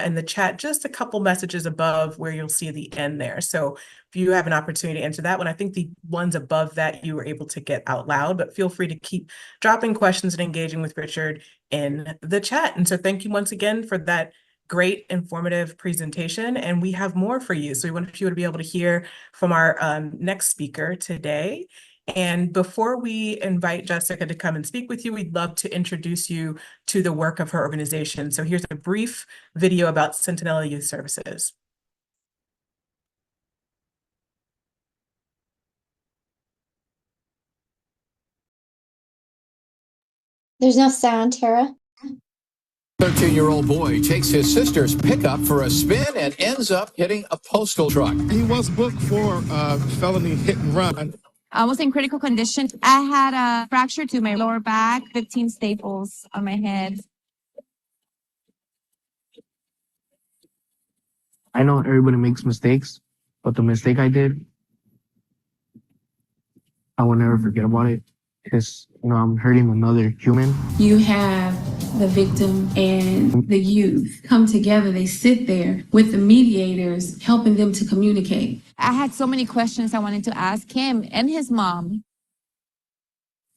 in the chat, just a couple messages above where you'll see the end there. So if you have an opportunity to answer that one, I think the ones above that you were able to get out loud, but feel free to keep dropping questions and engaging with Richard in the chat. And so thank you once again for that great informative presentation, and we have more for you. So we want you to be able to hear from our next speaker today. And before we invite Jessica to come and speak with you, we'd love to introduce you to the work of her organization. So here's a brief video about Centinela Youth Services. There's no sound, Tara. 13-year-old boy takes his sister's pickup for a spin and ends up hitting a postal truck. He was booked for felony hit and run. I was in critical condition. I had a fracture to my lower back, 15 staples on my head. I know everybody makes mistakes, but the mistake I did, I will never forget about it, because, I'm hurting another human. You have the victim and the youth come together. They sit there with the mediators, helping them to communicate. I had so many questions I wanted to ask him and his mom.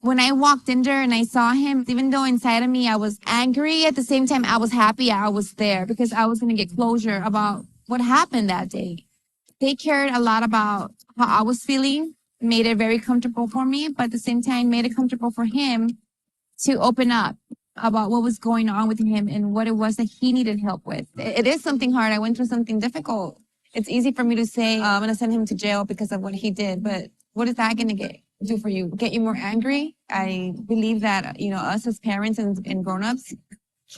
When I walked in there and I saw him, even though inside of me I was angry, at the same time I was happy I was there because I was going to get closure about what happened that day. They cared a lot about how I was feeling, made it very comfortable for me, but at the same time made it comfortable for him to open up about what was going on with him and what it was that he needed help with. It is something hard. I went through something difficult. It's easy for me to say, I'm going to send him to jail because of what he did, but what is that going to do for you? Get you more angry? I believe that, us as parents and grown-ups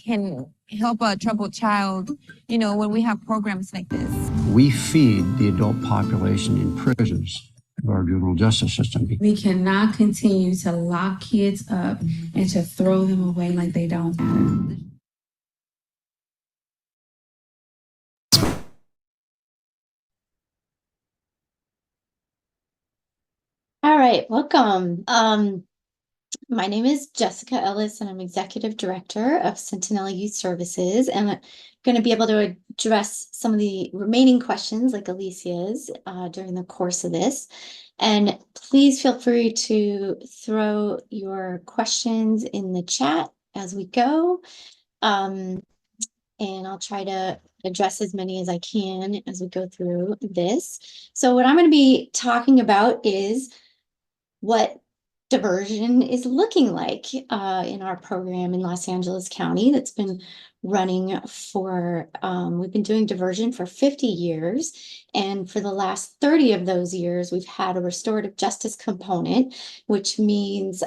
can help a troubled child, when we have programs like this. We feed the adult population in prisons of our juvenile justice system. We cannot continue to lock kids up and to throw them away like they don't matter. All right, welcome. My name is Jessica Ellis, and I'm Executive Director of Centinela Youth Services, and I'm going to be able to address some of the remaining questions like Alicia's during the course of this. And please feel free to throw your questions in the chat as we go. And I'll try to address as many as I can as we go through this. So what I'm going to be talking about is what diversion is looking like in our program in Los Angeles County that's been running for, we've been doing diversion for 50 years. And for the last 30 of those years, we've had a restorative justice component, which means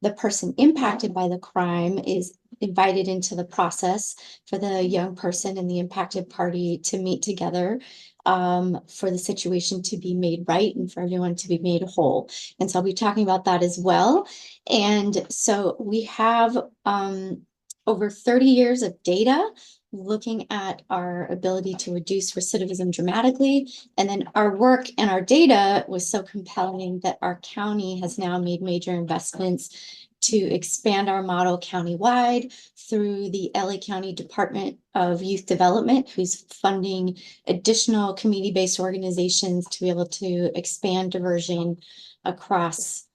the person impacted by the crime is invited into the process for the young person and the impacted party to meet together for the situation to be made right and for everyone to be made whole. And so I'll be talking about that as well. And so we have over 30 years of data looking at our ability to reduce recidivism dramatically. And then our work and our data was so compelling that our county has now made major investments to expand our model countywide through the LA County Department of Youth Development, who's funding additional community-based organizations to be able to expand diversion across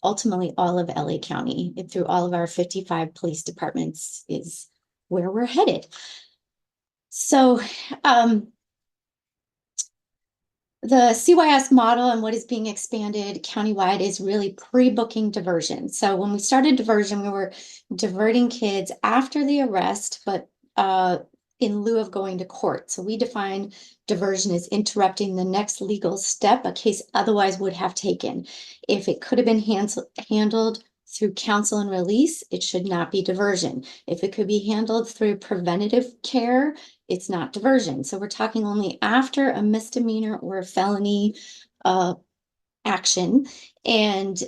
ultimately all of LA County through all of our 55 police departments is where we're headed. So the CYS model and what is being expanded countywide is really pre-booking diversion. So when we started diversion, we were diverting kids after the arrest, but in lieu of going to court. So we define diversion as interrupting the next legal step a case otherwise would have taken. If it could have been handled through counsel and release, it should not be diversion. If it could be handled through preventative care, it's not diversion. So we're talking only after a misdemeanor or a felony action. And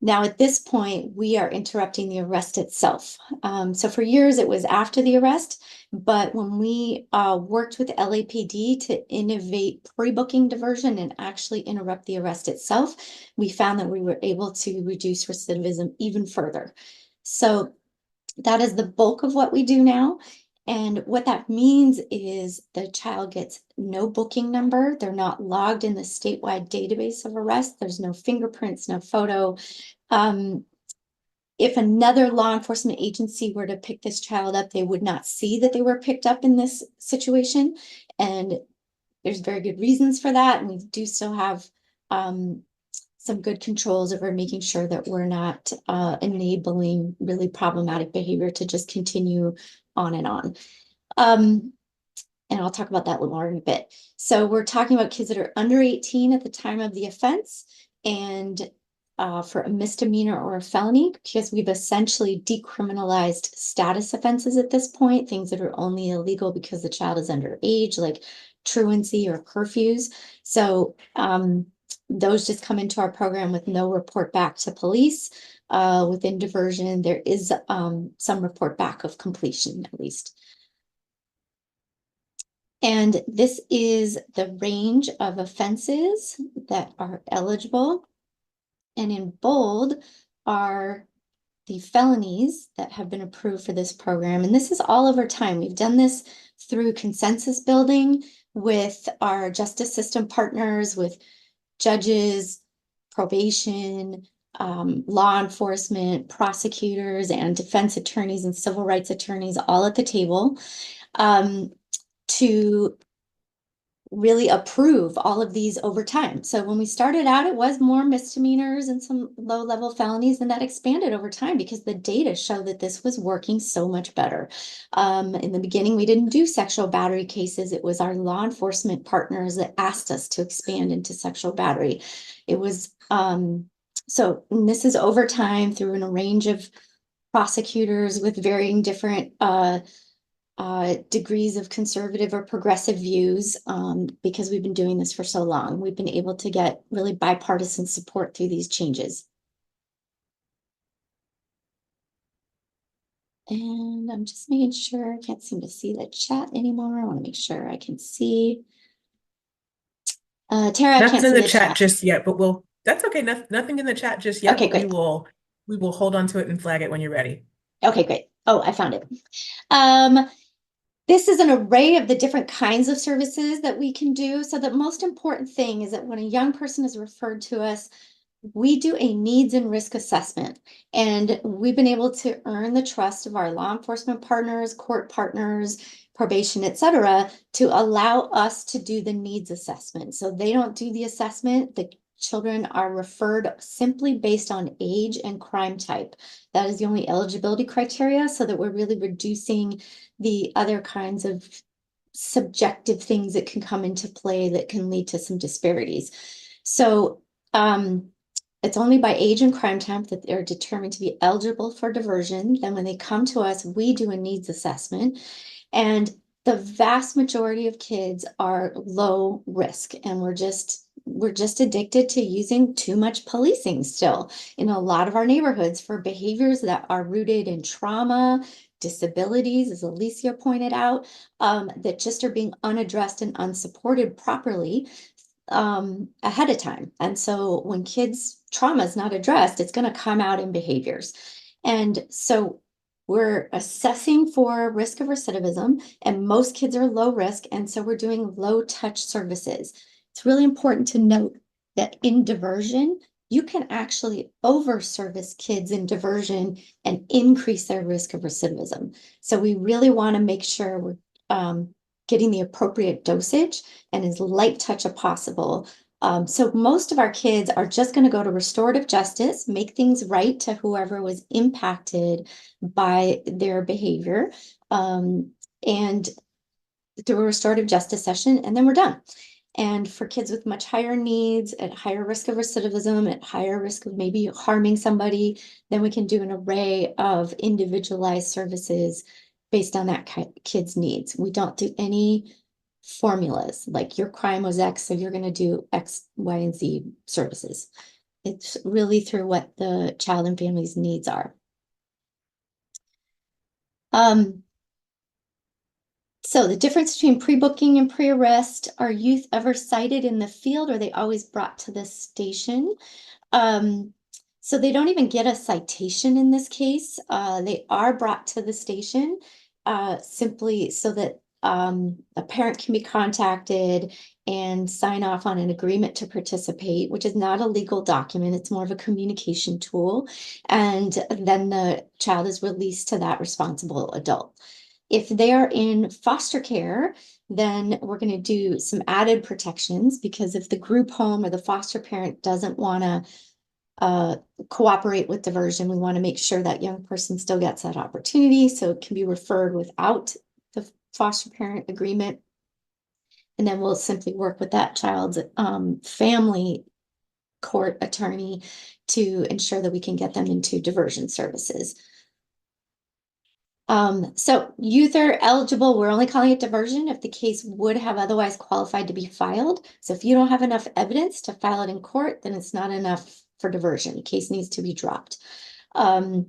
now at this point, we are interrupting the arrest itself. So for years, it was after the arrest. But when we worked with LAPD to innovate pre-booking diversion and actually interrupt the arrest itself, we found that we were able to reduce recidivism even further. So that is the bulk of what we do now. And what that means is the child gets no booking number. They're not logged in the statewide database of arrest. There's no fingerprints, no photo. If another law enforcement agency were to pick this child up, they would not see that they were picked up in this situation. And there's very good reasons for that. And we do still have some good controls over making sure that we're not enabling really problematic behavior to just continue on and on. And I'll talk about that more in a bit. So we're talking about kids that are under 18 at the time of the offense, and for a misdemeanor or a felony, because we've essentially decriminalized status offenses at this point, things that are only illegal because the child is underage, like truancy or curfews. So those just come into our program with no report back to police. Within diversion, there is some report back of completion, at least. And this is the range of offenses that are eligible. And in bold are the felonies that have been approved for this program, and this is all over time. We've done this through consensus building with our justice system partners, with judges, probation, law enforcement, prosecutors, and defense attorneys and civil rights attorneys all at the table to really approve all of these over time. So when we started out, it was more misdemeanors and some low-level felonies, and that expanded over time because the data showed that this was working so much better. In the beginning, we didn't do sexual battery cases. It was our law enforcement partners that asked us to expand into sexual battery. It was, so this is over time through a range of prosecutors with varying different degrees of conservative or progressive views, because we've been doing this for so long. We've been able to get really bipartisan support through these changes. And I'm just making sure, I can't seem to see the chat anymore. I want to make sure I can see. Tara, I can't Nothing see in the the chat just yet, but that's okay. Nothing in the chat just yet. Okay, But great. we will hold on to it and flag it when you're ready. Okay, great. Oh, I found it. This is an array of the different kinds of services that we can do. So the most important thing is that when a young person is referred to us, we do a needs and risk assessment. And we've been able to earn the trust of our law enforcement partners, court partners, probation, et cetera, to allow us to do the needs assessment. So they don't do the assessment. The children are referred simply based on age and crime type. That is the only eligibility criteria, so that we're really reducing the other kinds of subjective things that can come into play that can lead to some disparities. So it's only by age and crime type that they're determined to be eligible for diversion. Then when they come to us, we do a needs assessment. And the vast majority of kids are low risk, and we're just addicted to using too much policing still in a lot of our neighborhoods for behaviors that are rooted in trauma, disabilities, as Alicia pointed out, that just are being unaddressed and unsupported properly ahead of time. And so when kids' trauma is not addressed, it's going to come out in behaviors. And so we're assessing for risk of recidivism, and most kids are low risk. And so we're doing low touch services. It's really important to note that in diversion, you can actually over-service kids in diversion and increase their risk of recidivism. So we really want to make sure we're getting the appropriate dosage and as light touch as possible. So most of our kids are just going to go to restorative justice, make things right to whoever was impacted by their behavior, and through a restorative justice session, and then we're done. And for kids with much higher needs, at higher risk of recidivism, at higher risk of maybe harming somebody, then we can do an array of individualized services based on that kid's needs. We don't do any formulas like your crime was X, so you're going to do X, Y, and Z services. It's really through what the child and family's needs are. So the difference between pre-booking and pre-arrest, are youth ever cited in the field, or are they always brought to the station? So they don't even get a citation in this case. They are brought to the station simply so that a parent can be contacted and sign off on an agreement to participate, which is not a legal document. It's more of a communication tool. And then the child is released to that responsible adult. If they are in foster care, then we're going to do some added protections, because if the group home or the foster parent doesn't want to cooperate with diversion, we want to make sure that young person still gets that opportunity, so it can be referred without the foster parent agreement. And then we'll simply work with that child's family court attorney to ensure that we can get them into diversion services. So youth are eligible. We're only calling it diversion if the case would have otherwise qualified to be filed. So if you don't have enough evidence to file it in court, then it's not enough for diversion. The case needs to be dropped. I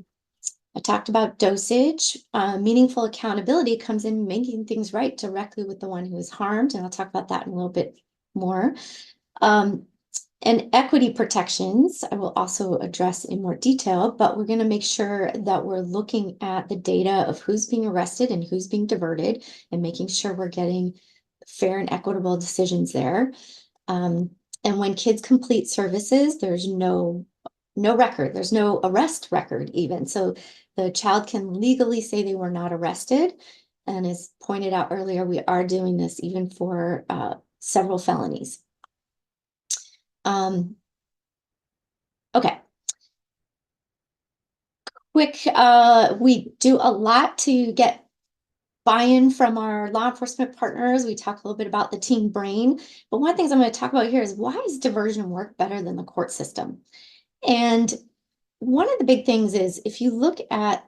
talked about dosage. Meaningful accountability comes in making things right directly with the one who is harmed, and I'll talk about that in a little bit more. And equity protections, I will also address in more detail, but we're going to make sure that we're looking at the data of who's being arrested and who's being diverted and making sure we're getting fair and equitable decisions there. And when kids complete services, there's no record, there's no arrest record even. So the child can legally say they were not arrested. And as pointed out earlier, we are doing this even for several felonies. Okay. Quick, we do a lot to get buy-in from our law enforcement partners. We talk a little bit about the teen brain, but one of the things I'm going to talk about here is why does diversion work better than the court system? And one of the big things is if you look at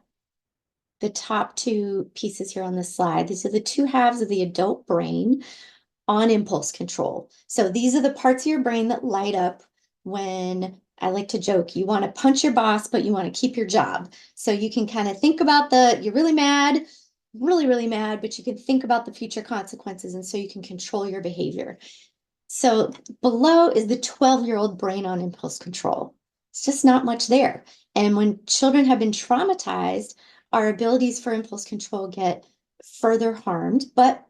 the top two pieces here on the slide, these are the two halves of the adult brain on impulse control. So these are the parts of your brain that light up when, I like to joke, you want to punch your boss, but you want to keep your job. So you can kind of think about you're really mad, really, really mad, but you can think about the future consequences. And so you can control your behavior. So below is the 12-year-old brain on impulse control. It's just not much there. And when children have been traumatized, our abilities for impulse control get further harmed. But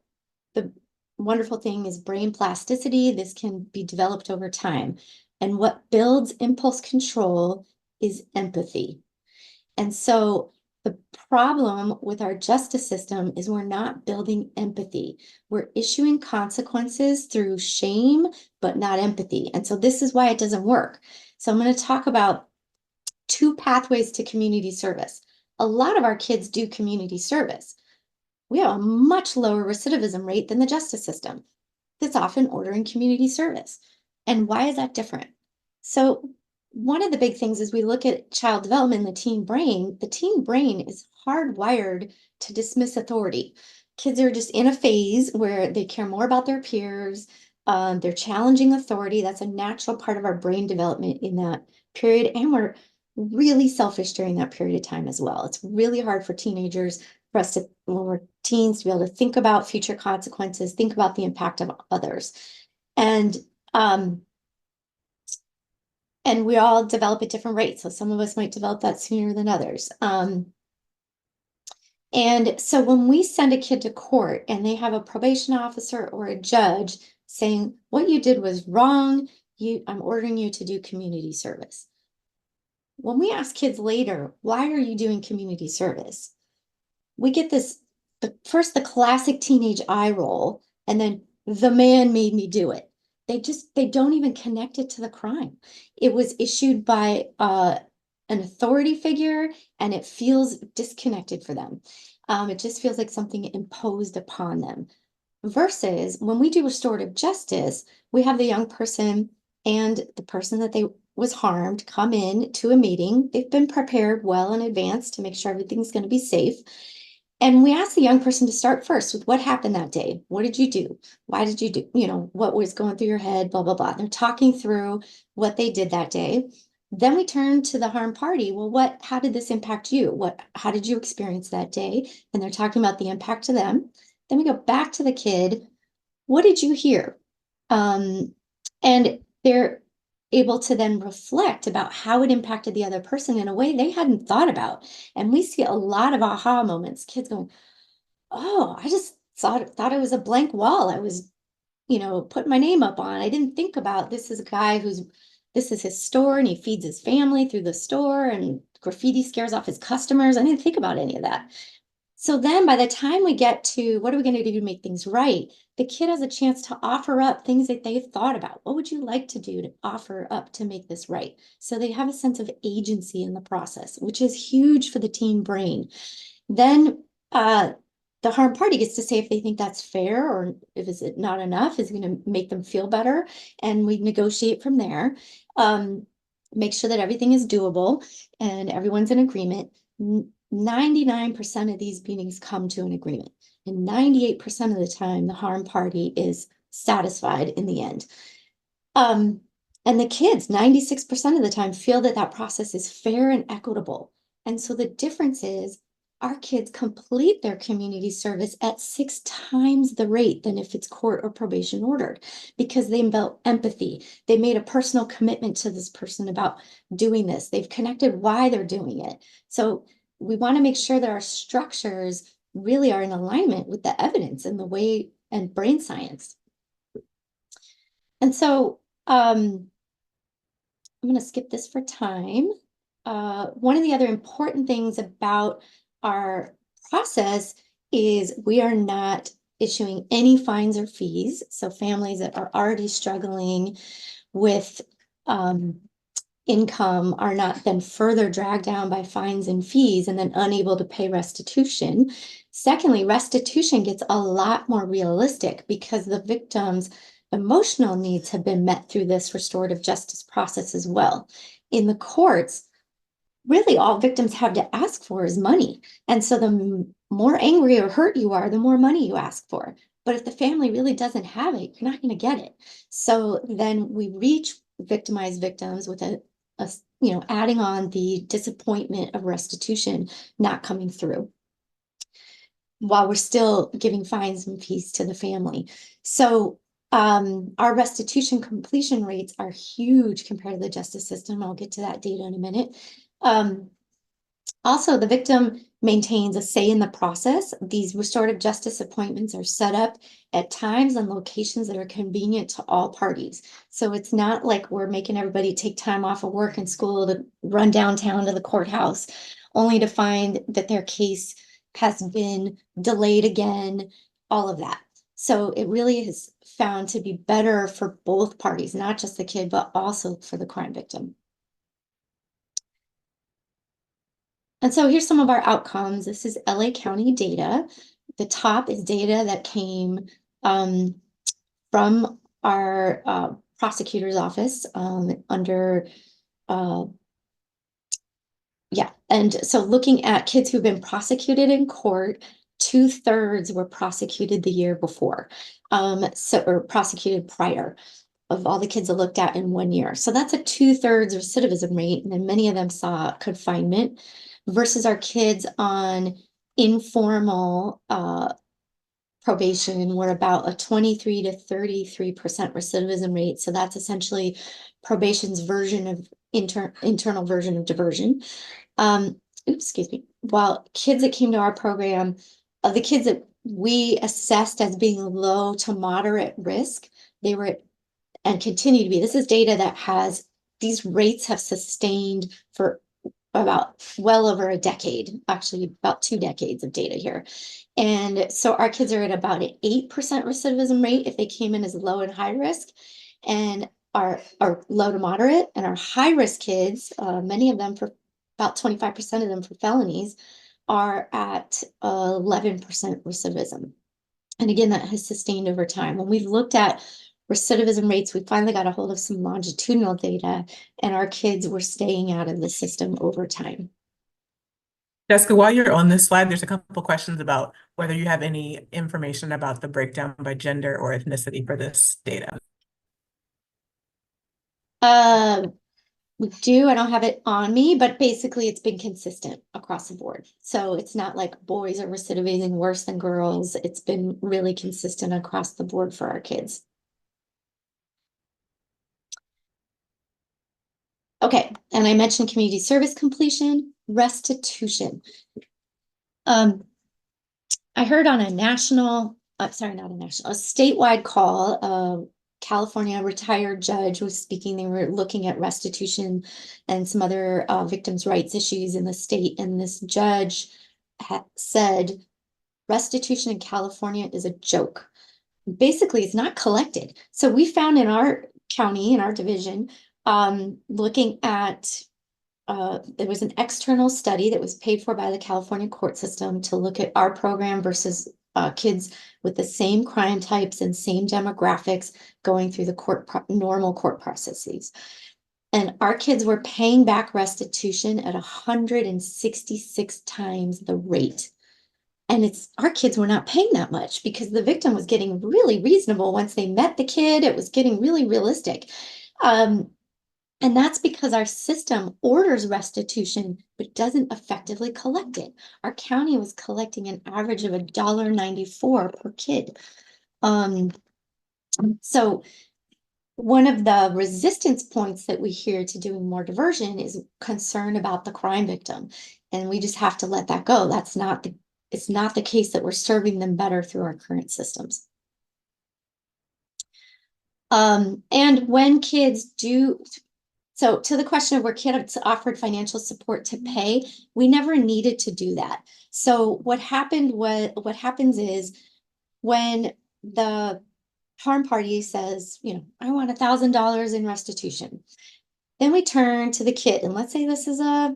the wonderful thing is brain plasticity. This can be developed over time. And what builds impulse control is empathy. And so the problem with our justice system is we're not building empathy. We're issuing consequences through shame, but not empathy. And so this is why it doesn't work. So I'm going to talk about two pathways to community service. A lot of our kids do community service. We have a much lower recidivism rate than the justice system that's often ordering community service. And why is that different? So one of the big things is we look at child development in the teen brain is hardwired to dismiss authority. Kids are just in a phase where they care more about their peers. They're challenging authority. That's a natural part of our brain development in that period. And we're really selfish during that period of time as well. It's really hard for teenagers, for us to, when we're teens, to be able to think about future consequences, think about the impact of others. And we all develop at different rates. So some of us might develop that sooner than others. And so when we send a kid to court and they have a probation officer or a judge saying, what you did was wrong, I'm ordering you to do community service. When we ask kids later, why are you doing community service? We get this, first the classic teenage eye roll, and then the man made me do it. They don't even connect it to the crime. It was issued by an authority figure, and it feels disconnected for them. It just feels like something imposed upon them. Versus when we do restorative justice, we have the young person and the person that was harmed come in to a meeting. They've been prepared well in advance to make sure everything's going to be safe. And we ask the young person to start first with what happened that day. What did you do? Why did you do, what was going through your head, blah, blah, blah. They're talking through what they did that day. Then we turn to the harmed party. Well, how did this impact you? How did you experience that day? And they're talking about the impact to them. Then we go back to the kid. What did you hear? And they're able to then reflect about how it impacted the other person in a way they hadn't thought about. And we see a lot of aha moments, kids going, oh, I just thought it was a blank wall. I was, putting my name up on. I didn't think about this is a guy this is his store and he feeds his family through the store and graffiti scares off his customers. I didn't think about any of that. So then by the time we get to what are we going to do to make things right, the kid has a chance to offer up things that they've thought about. What would you like to do to offer up to make this right? So they have a sense of agency in the process, which is huge for the teen brain. Then the harmed party gets to say if they think that's fair or if is it not enough, is going to make them feel better. And we negotiate from there. Make sure that everything is doable and everyone's in agreement. 99% of these meetings come to an agreement, and 98% of the time the harmed party is satisfied in the end. And the kids 96% of the time feel that process is fair and equitable. And so the difference is our kids complete their community service at 6 times the rate than if it's court or probation ordered, because they felt empathy. They made a personal commitment to this person about doing this. They've connected why they're doing it. So we want to make sure that our structures really are in alignment with the evidence and the way and brain science. And so I'm going to skip this for time. One of the other important things about our process is we are not issuing any fines or fees. So families that are already struggling with income are not then further dragged down by fines and fees and then unable to pay restitution. Secondly, restitution gets a lot more realistic because the victim's emotional needs have been met through this restorative justice process as well. In the courts, really all victims have to ask for is money. And so the more angry or hurt you are, the more money you ask for. But if the family really doesn't have it, you're not going to get it. So then we reach victimized victims with adding on the disappointment of restitution not coming through, while we're still giving fines and fees to the family. So our restitution completion rates are huge compared to the justice system. I'll get to that data in a minute. Also, the victim maintains a say in the process. These restorative justice appointments are set up at times and locations that are convenient to all parties. So it's not like we're making everybody take time off of work and school to run downtown to the courthouse, only to find that their case has been delayed again, all of that. So it really is found to be better for both parties, not just the kid, but also for the crime victim. And so here's some of our outcomes. This is LA County data. The top is data that came from our prosecutor's office under, and so looking at kids who've been prosecuted in court, 2/3 were prosecuted the year before, or prosecuted prior of all the kids that looked at in 1 year. So that's a 2/3 recidivism rate, and then many of them saw confinement, versus our kids on informal probation were about a 23 to 33% recidivism rate. So that's essentially probation's version of internal version of diversion. Excuse me. While kids that came to our program, the kids that we assessed as being low to moderate risk, they were and continue to be. This is data that has, these rates have sustained for about well over a decade, actually about 2 decades of data here. And so our kids are at about an 8% recidivism rate if they came in as low and high risk, and are low to moderate. And our high risk kids, many of them, for about 25% of them for felonies, are at 11% recidivism. And again, that has sustained over time. When we've looked at recidivism rates, we finally got a hold of some longitudinal data, and our kids were staying out of the system over time. Jessica, while you're on this slide, there's a couple questions about whether you have any information about the breakdown by gender or ethnicity for this data. We do. I don't have it on me, but basically it's been consistent across the board. So it's not like boys are recidivizing worse than girls. It's been really consistent across the board for our kids. Okay, and I mentioned community service completion, restitution. I heard on a national, a statewide call, California retired judge was speaking. They were looking at restitution and some other victims' rights issues in the state. And this judge said, restitution in California is a joke. Basically, it's not collected. So we found in our county, in our division, looking at, there was an external study that was paid for by the California court system to look at our program versus kids with the same crime types and same demographics going through the normal court processes. And our kids were paying back restitution at 166 times the rate. And our kids were not paying that much because the victim was getting really reasonable. Once they met the kid, it was getting really realistic. And that's because our system orders restitution, but doesn't effectively collect it. Our county was collecting an average of $1.94 per kid. So one of the resistance points that we hear to doing more diversion is concern about the crime victim. And we just have to let that go. It's not the case that we're serving them better through our current systems. And when kids do, so to the question of where kids offered financial support to pay, we never needed to do that. So what happens is when the harm party says, I want $1,000 in restitution. Then we turn to the kid, and let's say this is a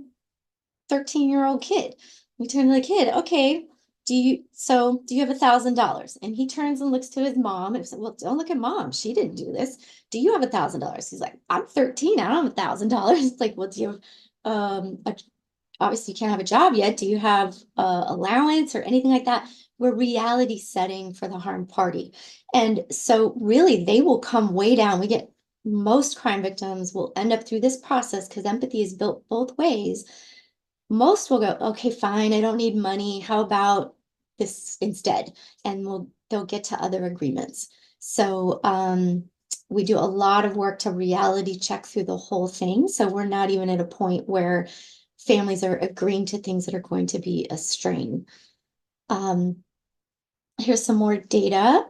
13-year-old kid. We turn to the kid, okay, do you have $1,000? And he turns and looks to his mom and says, well, don't look at mom. She didn't do this. Do you have $1,000? He's like, I'm 13. I don't have $1,000. It's like, well, do you have, obviously you can't have a job yet. Do you have allowance or anything like that? We're reality setting for the harm party. And so really they will come way down. Most crime victims will end up through this process because empathy is built both ways. Most will go, okay, fine, I don't need money. How about this instead? And they'll get to other agreements. So we do a lot of work to reality check through the whole thing. So we're not even at a point where families are agreeing to things that are going to be a strain. Here's some more data.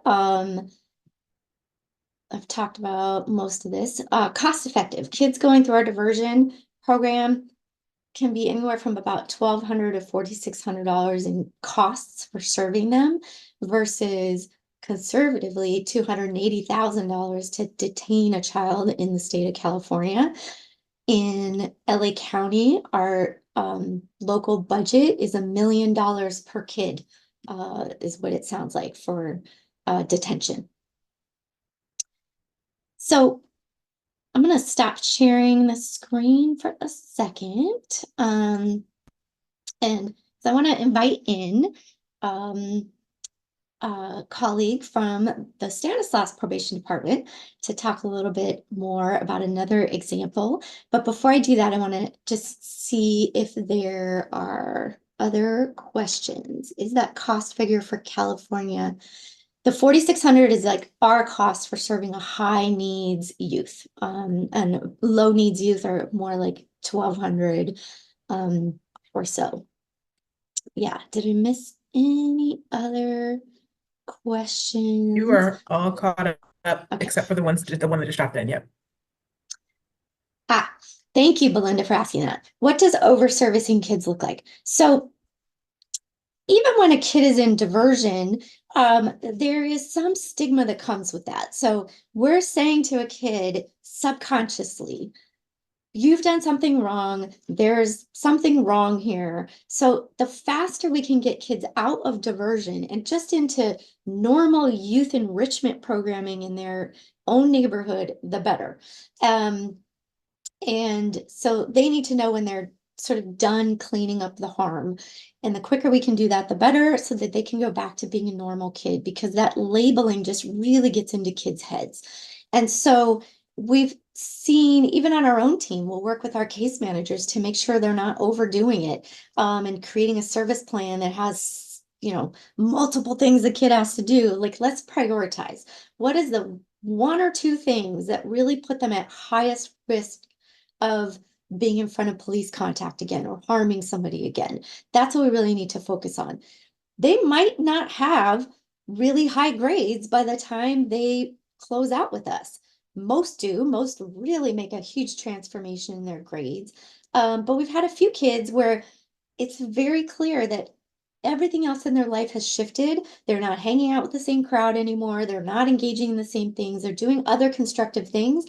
I've talked about most of this. Cost effective. Kids going through our diversion program can be anywhere from about $1,200 to $4,600 in costs for serving them versus conservatively $280,000 to detain a child in the state of California. In LA County, our local budget is $1 million per kid, is what it sounds like for detention. So I'm going to stop sharing the screen for a second. And so I want to invite in a colleague from the Stanislaus Probation Department to talk a little bit more about another example. But before I do that, I want to just see if there are other questions. Is that cost figure for California? The $4,600 is like our cost for serving a high needs youth, and low needs youth are more like $1,200 or so. Yeah, did we miss any other questions? You are all caught up, Okay. except for the one that just dropped in. Yep. Thank you, Belinda, for asking that. What does over-servicing kids look like? So even when a kid is in diversion, there is some stigma that comes with that. So we're saying to a kid subconsciously, you've done something wrong. There's something wrong here. So the faster we can get kids out of diversion and just into normal youth enrichment programming in their own neighborhood, the better. And so they need to know when they're sort of done cleaning up the harm. And the quicker we can do that, the better, so that they can go back to being a normal kid, because that labeling just really gets into kids' heads. And so we've seen, even on our own team, we'll work with our case managers to make sure they're not overdoing it, and creating a service plan that has, multiple things the kid has to do. Like, let's prioritize. What is the one or two things that really put them at highest risk of being in front of police contact again or harming somebody again? That's what we really need to focus on. They might not have really high grades by the time they close out with us. Most do. Most really make a huge transformation in their grades. But we've had a few kids where it's very clear that everything else in their life has shifted. They're not hanging out with the same crowd anymore. They're not engaging in the same things. They're doing other constructive things,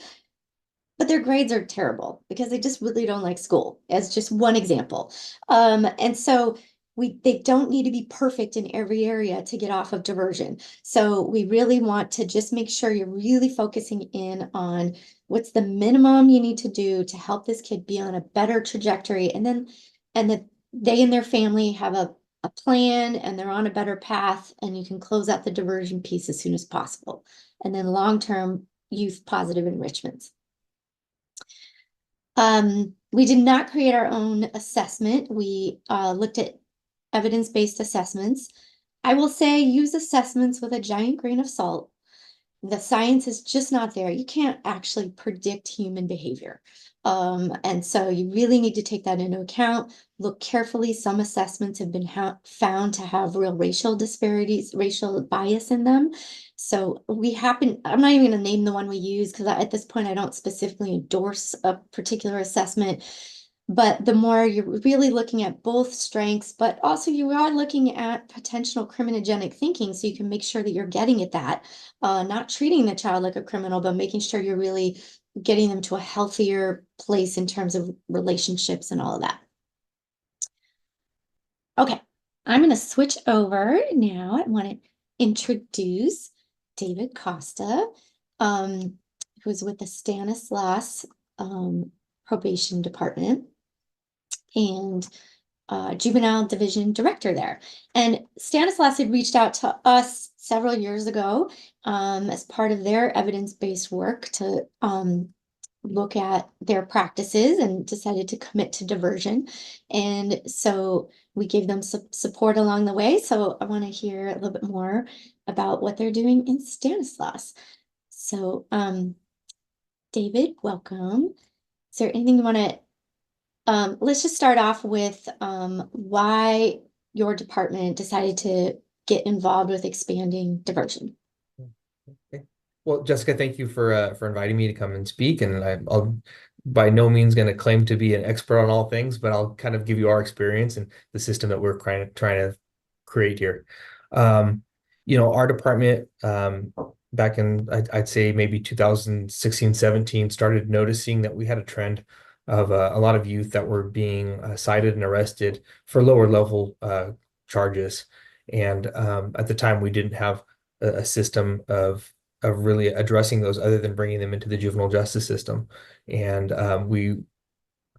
but their grades are terrible because they just really don't like school, as just one example. And so they don't need to be perfect in every area to get off of diversion. So we really want to just make sure you're really focusing in on what's the minimum you need to do to help this kid be on a better trajectory. And that they and their family have a plan and they're on a better path, and you can close out the diversion piece as soon as possible. And then long-term youth positive enrichments. We did not create our own assessment. We looked at evidence-based assessments. I will say use assessments with a giant grain of salt. The science is just not there. You can't actually predict human behavior. And so you really need to take that into account. Look carefully. Some assessments have been found to have real racial disparities, racial bias in them. So I'm not even going to name the one we use because at this point I don't specifically endorse a particular assessment. But the more you're really looking at both strengths, but also you are looking at potential criminogenic thinking, so you can make sure that you're getting at that, not treating the child like a criminal, but making sure you're really getting them to a healthier place in terms of relationships and all of that. Okay, I'm going to switch over now. I want to introduce David Costa, who's with the Stanislaus Probation Department and Juvenile Division Director there. And Stanislaus had reached out to us several years ago as part of their evidence-based work to look at their practices and decided to commit to diversion. And so we gave them some support along the way. So I want to hear a little bit more about what they're doing in Stanislaus. So David, welcome. Is there anything you want to let's just start off with why your department decided to get involved with expanding diversion. Okay. Well, Jessica, thank you for inviting me to come and speak. And I'll by no means going to claim to be an expert on all things, but I'll kind of give you our experience and the system that we're trying to create here. Our department back in I'd say maybe 2016, 17 started noticing that we had a trend of a lot of youth that were being cited and arrested for lower level charges. And at the time, we didn't have a system of really addressing those other than bringing them into the juvenile justice system. And we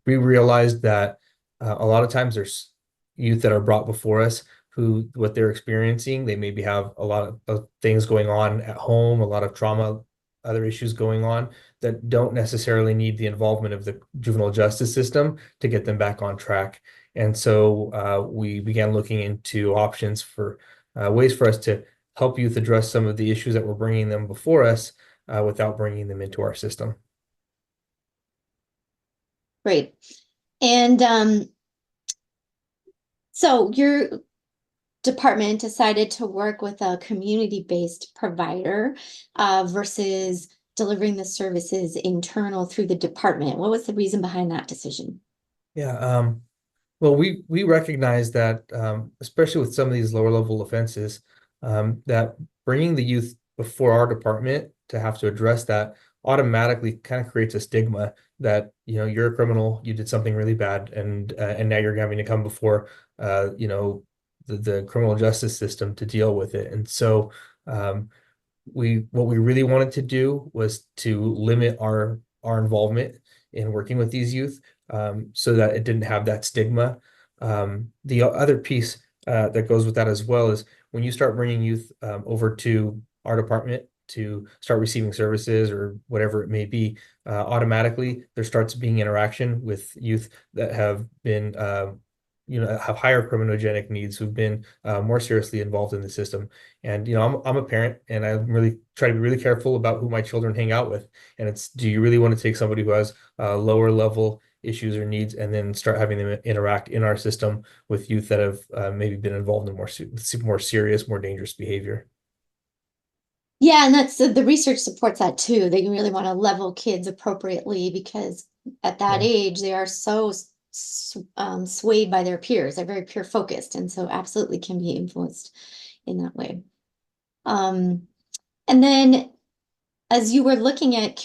realized that a lot of times there's youth that are brought before us who, what they're experiencing, they maybe have a lot of things going on at home, a lot of trauma, other issues going on that don't necessarily need the involvement of the juvenile justice system to get them back on track. And so we began looking into options for ways for us to help youth address some of the issues that were bringing them before us without bringing them into our system. Great. And so your department decided to work with a community-based provider versus delivering the services internal through the department. What was the reason behind that decision? Yeah, well, we recognize that, especially with some of these lower level offenses, that bringing the youth before our department to have to address that automatically kind of creates a stigma that, you're a criminal, you did something really bad, and now you're having to come before, the criminal justice system to deal with it. And so what we really wanted to do was to limit our involvement in working with these youth so that it didn't have that stigma. The other piece that goes with that as well is when you start bringing youth over to our department to start receiving services or whatever it may be, automatically there starts being interaction with youth that have been have higher criminogenic needs, who've been more seriously involved in the system. And, I'm a parent and I really try to be really careful about who my children hang out with. And it's, do you really want to take somebody who has lower level issues or needs and then start having them interact in our system with youth that have maybe been involved in more serious, more dangerous behavior? Yeah, and that's the research supports that too. That you really want to level kids appropriately because at that age they are so swayed by their peers. They're very peer focused, and so absolutely can be influenced in that way. And then as you were looking at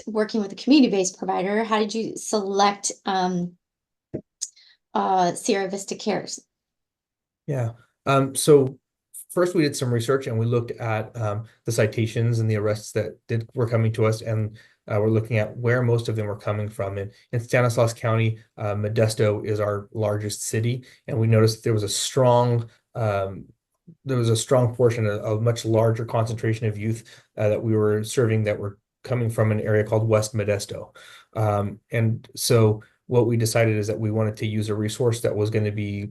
working with a community-based provider, how did you select Sierra Vista Cares? Yeah. So first we did some research and we looked at the citations and the arrests that were coming to us, and we're looking at where most of them were coming from. And in Stanislaus County, Modesto is our largest city, and we noticed there was a strong portion, a much larger concentration of youth that we were serving that were coming from an area called West Modesto. And so what we decided is that we wanted to use a resource that was going to be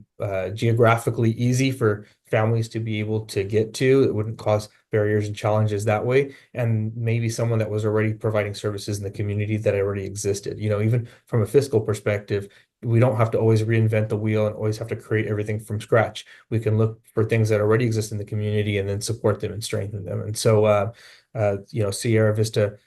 geographically easy for families to be able to get to. It wouldn't cause barriers and challenges that way, and maybe someone that was already providing services in the community that already existed. Even from a fiscal perspective, we don't have to always reinvent the wheel and always have to create everything from scratch. We can look for things that already exist in the community and then support them and strengthen them. And so, Sierra Vista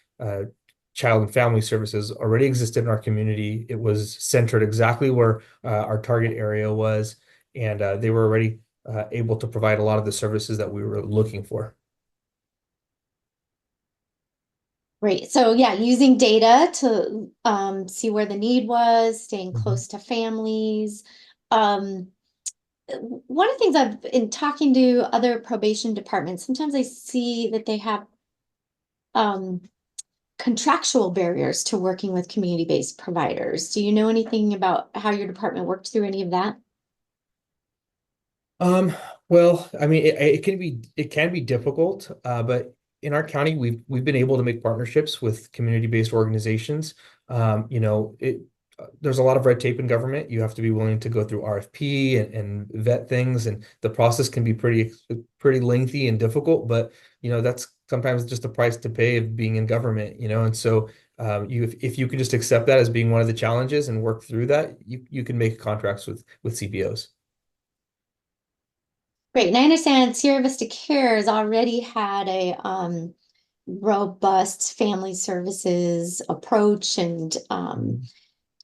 Child and Family Services already existed in our community. It was centered exactly where our target area was, and they were already able to provide a lot of the services that we were looking for. Great. So yeah, using data to see where the need was, staying close to families. One of the things I've been talking to other probation departments, sometimes I see that they have contractual barriers to working with community-based providers. Do you know anything about how your department worked through any of that? Well, I mean, it can be difficult, but in our county, we've been able to make partnerships with community-based organizations. There's a lot of red tape in government. You have to be willing to go through RFP and vet things, and the process can be pretty lengthy and difficult. But that's sometimes just the price to pay of being in government. And so if you can just accept that as being one of the challenges and work through that, you can make contracts with CBOs. Great. And I understand Sierra Vista Cares already had a robust family services approach and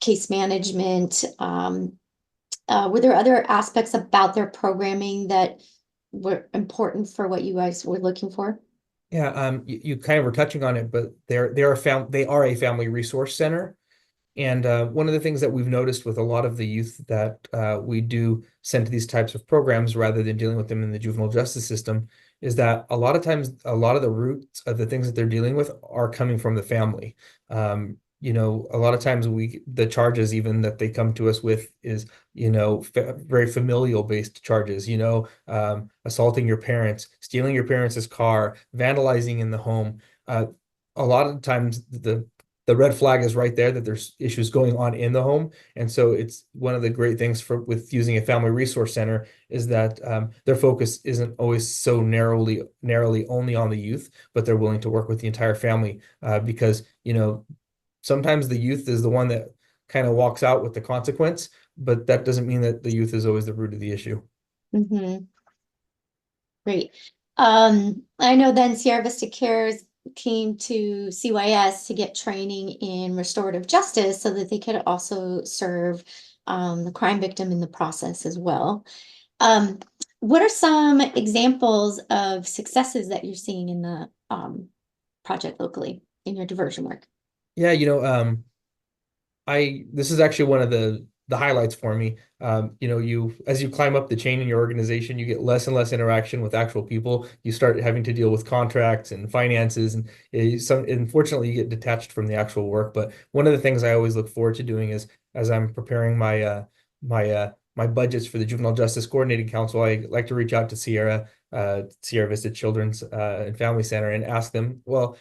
case management. Were there other aspects about their programming that were important for what you guys were looking for? Yeah, you kind of were touching on it, but they are a family resource center. And one of the things that we've noticed with a lot of the youth that we do send to these types of programs rather than dealing with them in the juvenile justice system is that a lot of times, a lot of the roots of the things that they're dealing with are coming from the family. A lot of times the charges even that they come to us with is, very familial based charges, assaulting your parents, stealing your parents' car, vandalizing in the home. A lot of times the red flag is right there that there's issues going on in the home. And so it's one of the great things with using a family resource center is that their focus isn't always so narrowly only on the youth, but they're willing to work with the entire family because, sometimes the youth is the one that kind of walks out with the consequence, but that doesn't mean that the youth is always the root of the issue. Great. I know then Sierra Vista Cares came to CYS to get training in restorative justice so that they could also serve the crime victim in the process as well. What are some examples of successes that you're seeing in the project locally in your diversion work? Yeah, this is actually one of the highlights for me. As you climb up the chain in your organization, you get less and less interaction with actual people. You start having to deal with contracts and finances, and unfortunately, you get detached from the actual work. But one of the things I always look forward to doing is, as I'm preparing my budgets for the Juvenile Justice Coordinating Council, I like to reach out to Sierra Vista Children's and Family Center and ask them, well,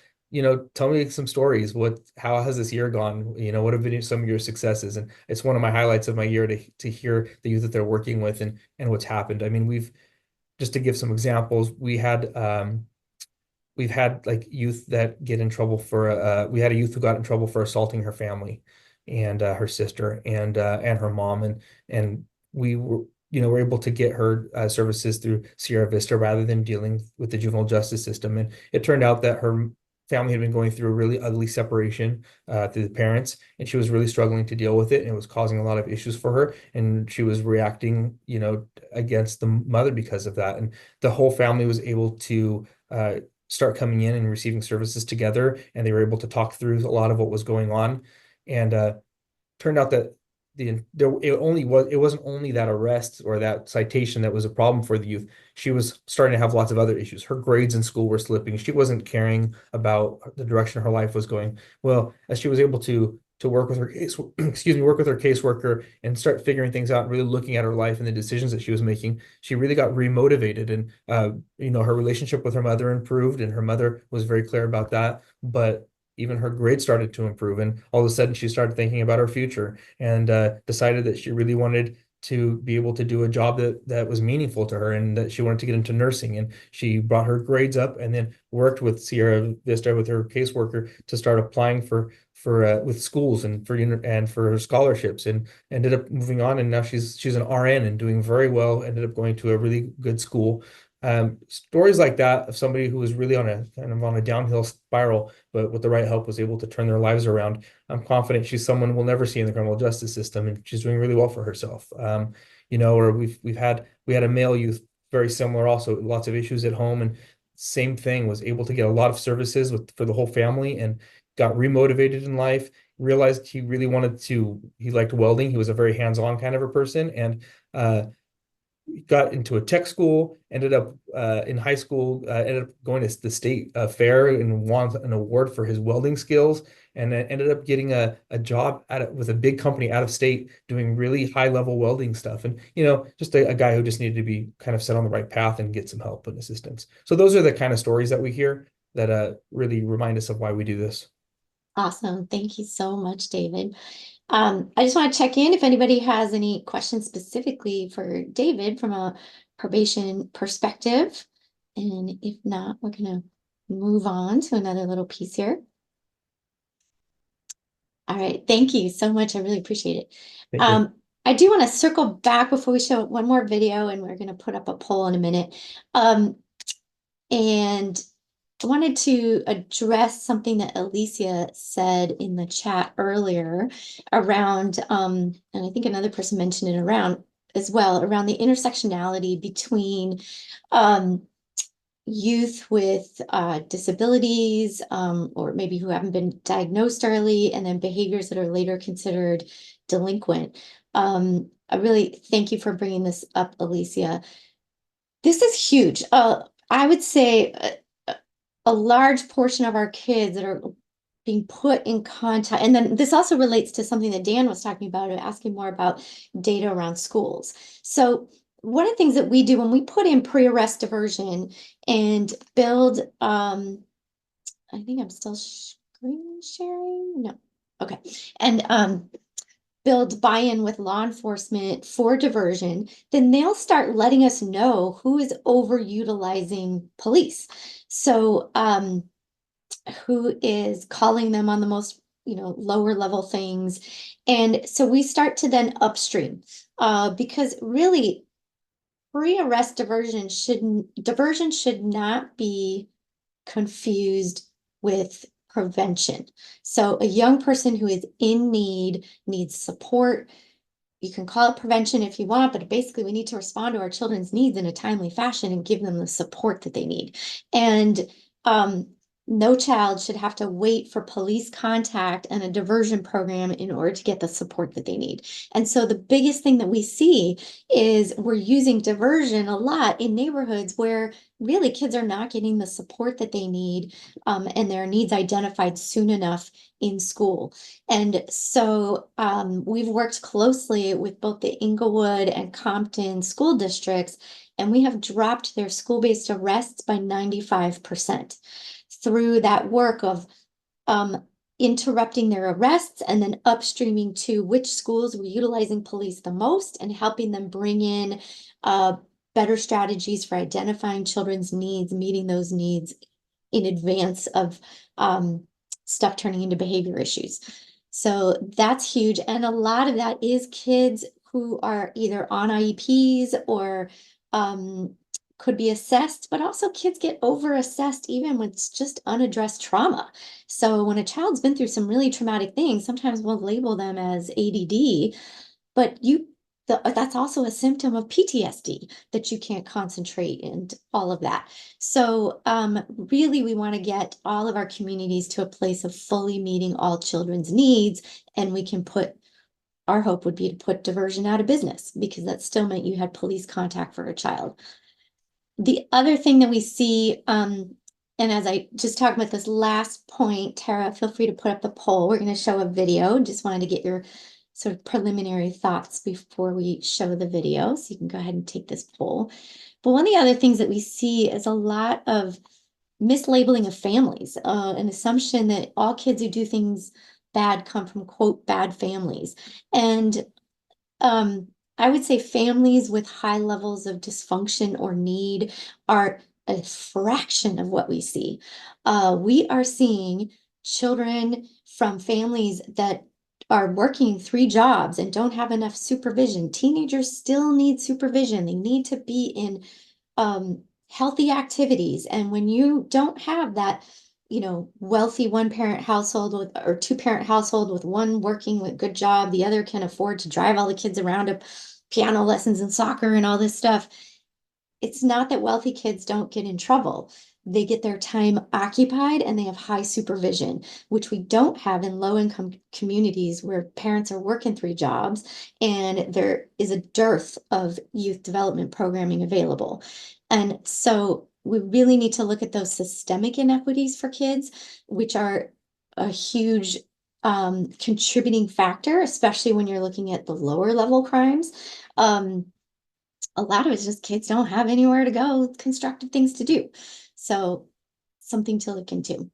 tell me some stories. How has this year gone? What have been some of your successes? And it's one of my highlights of my year to hear the youth that they're working with and what's happened. I mean, just to give some examples, we've had like youth that get in trouble we had a youth who got in trouble for assaulting her family and her sister and her mom. And we were able to get her services through Sierra Vista rather than dealing with the juvenile justice system. And it turned out that her family had been going through a really ugly separation through the parents, and she was really struggling to deal with it, and it was causing a lot of issues for her, and she was reacting, against the mother because of that. And the whole family was able to start coming in and receiving services together, and they were able to talk through a lot of what was going on. And turned out that it wasn't only that arrest or that citation that was a problem for the youth. She was starting to have lots of other issues. Her grades in school were slipping. She wasn't caring about the direction her life was going. Well, as she was able to work with her work with her caseworker and start figuring things out and really looking at her life and the decisions that she was making, she really got remotivated. And her relationship with her mother improved, and her mother was very clear about that. But even her grades started to improve, and all of a sudden she started thinking about her future and decided that she really wanted to be able to do a job that was meaningful to her, and that she wanted to get into nursing. And she brought her grades up and then worked with Sierra Vista, with her caseworker, to start applying for with schools and for scholarships, and ended up moving on. And now she's an RN and doing very well. Ended up going to a really good school. Stories like that of somebody who was really on a kind of on a downhill spiral, but with the right help was able to turn their lives around. I'm confident she's someone we'll never see in the criminal justice system, and she's doing really well for herself. Or we had a male youth, very similar, also lots of issues at home, and same thing, was able to get a lot of services for the whole family, and got remotivated in life, realized he really he liked welding. He was a very hands-on kind of a person, and got into a tech school, ended up in high school, ended up going to the state fair and won an award for his welding skills, and then ended up getting a job with a big company out of state doing really high level welding stuff. And, just a guy who just needed to be kind of set on the right path and get some help and assistance. So those are the kind of stories that we hear that really remind us of why we do this. Awesome. Thank you so much, David. I just want to check in if anybody has any questions specifically for David from a probation perspective. And if not, we're going to move on to another little piece here. All right. Thank you so much. I really appreciate it. I do want to circle back before we show one more video, and we're going to put up a poll in a minute. And I wanted to address something that Alicia said in the chat earlier around, and I think another person mentioned it around as well, around the intersectionality between youth with disabilities, or maybe who haven't been diagnosed early, and then behaviors that are later considered delinquent. I really thank you for bringing this up, Alicia. This is huge. I would say a large portion of our kids that are being put in contact, and then this also relates to something that Dan was talking about, asking more about data around schools. So one of the things that we do when we put in pre-arrest diversion and build, I think I'm still screen sharing. No. Okay. And build buy-in with law enforcement for diversion, then they'll start letting us know who is overutilizing police. So who is calling them on the most, lower level things. And so we start to then upstream, because really pre-arrest diversion should not be confused with prevention. So a young person who is in need needs support. You can call it prevention if you want, but basically we need to respond to our children's needs in a timely fashion and give them the support that they need. And no child should have to wait for police contact and a diversion program in order to get the support that they need. And so the biggest thing that we see is we're using diversion a lot in neighborhoods where really kids are not getting the support that they need, and their needs identified soon enough in school. And so we've worked closely with both the Inglewood and Compton school districts, and we have dropped their school-based arrests by 95%. Through that work of interrupting their arrests and then upstreaming to which schools were utilizing police the most and helping them bring in better strategies for identifying children's needs, meeting those needs in advance of stuff turning into behavior issues. So that's huge. And a lot of that is kids who are either on IEPs or could be assessed, but also kids get over-assessed even when it's just unaddressed trauma. So when a child's been through some really traumatic things, sometimes we'll label them as ADD, but that's also a symptom of PTSD, that you can't concentrate and all of that. So really we want to get all of our communities to a place of fully meeting all children's needs, and we can our hope would be to put diversion out of business, because that still meant you had police contact for a child. The other thing that we see, and as I just talked about this last point, Tara, feel free to put up the poll. We're going to show a video. Just wanted to get your sort of preliminary thoughts before we show the video. So you can go ahead and take this poll. But one of the other things that we see is a lot of mislabeling of families, an assumption that all kids who do things bad come from, quote, bad families. And I would say families with high levels of dysfunction or need are a fraction of what we see. We are seeing children from families that are working 3 jobs and don't have enough supervision. Teenagers still need supervision. They need to be in healthy activities. And when you don't have that, wealthy 1-parent household or 2-parent household with one working with good job, the other can afford to drive all the kids around to piano lessons and soccer and all this stuff. It's not that wealthy kids don't get in trouble. They get their time occupied and they have high supervision, which we don't have in low-income communities where parents are working 3 jobs and there is a dearth of youth development programming available. And so we really need to look at those systemic inequities for kids, which are a huge contributing factor, especially when you're looking at the lower level crimes. A lot of it's just kids don't have anywhere to go, constructive things to do. So something to look into.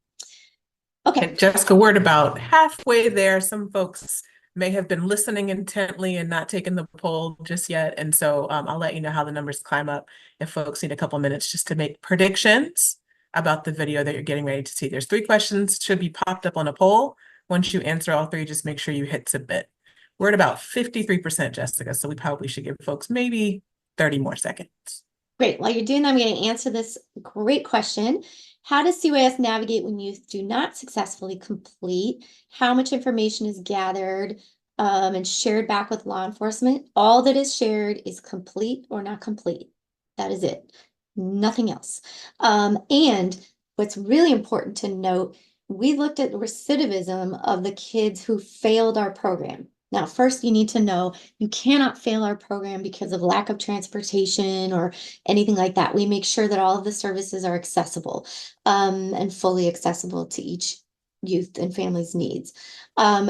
Okay. And Jessica, word about halfway there. Some folks may have been listening intently and not taking the poll just yet. And so I'll let you know how the numbers climb up if folks need a couple minutes just to make predictions about the video that you're getting ready to see. There's 3 questions, should be popped up on a poll. Once you answer all 3, just make sure you hit submit. We're at about 53%, Jessica, so we probably should give folks maybe 30 more seconds. Great. While you're doing that, I'm going to answer this great question. How does CYS navigate when youth do not successfully complete? How much information is gathered and shared back with law enforcement? All that is shared is complete or not complete. That is it. Nothing else. And what's really important to note, we looked at recidivism of the kids who failed our program. Now, first, you need to know you cannot fail our program because of lack of transportation or anything like that. We make sure that all of the services are accessible and fully accessible to each youth and family's needs.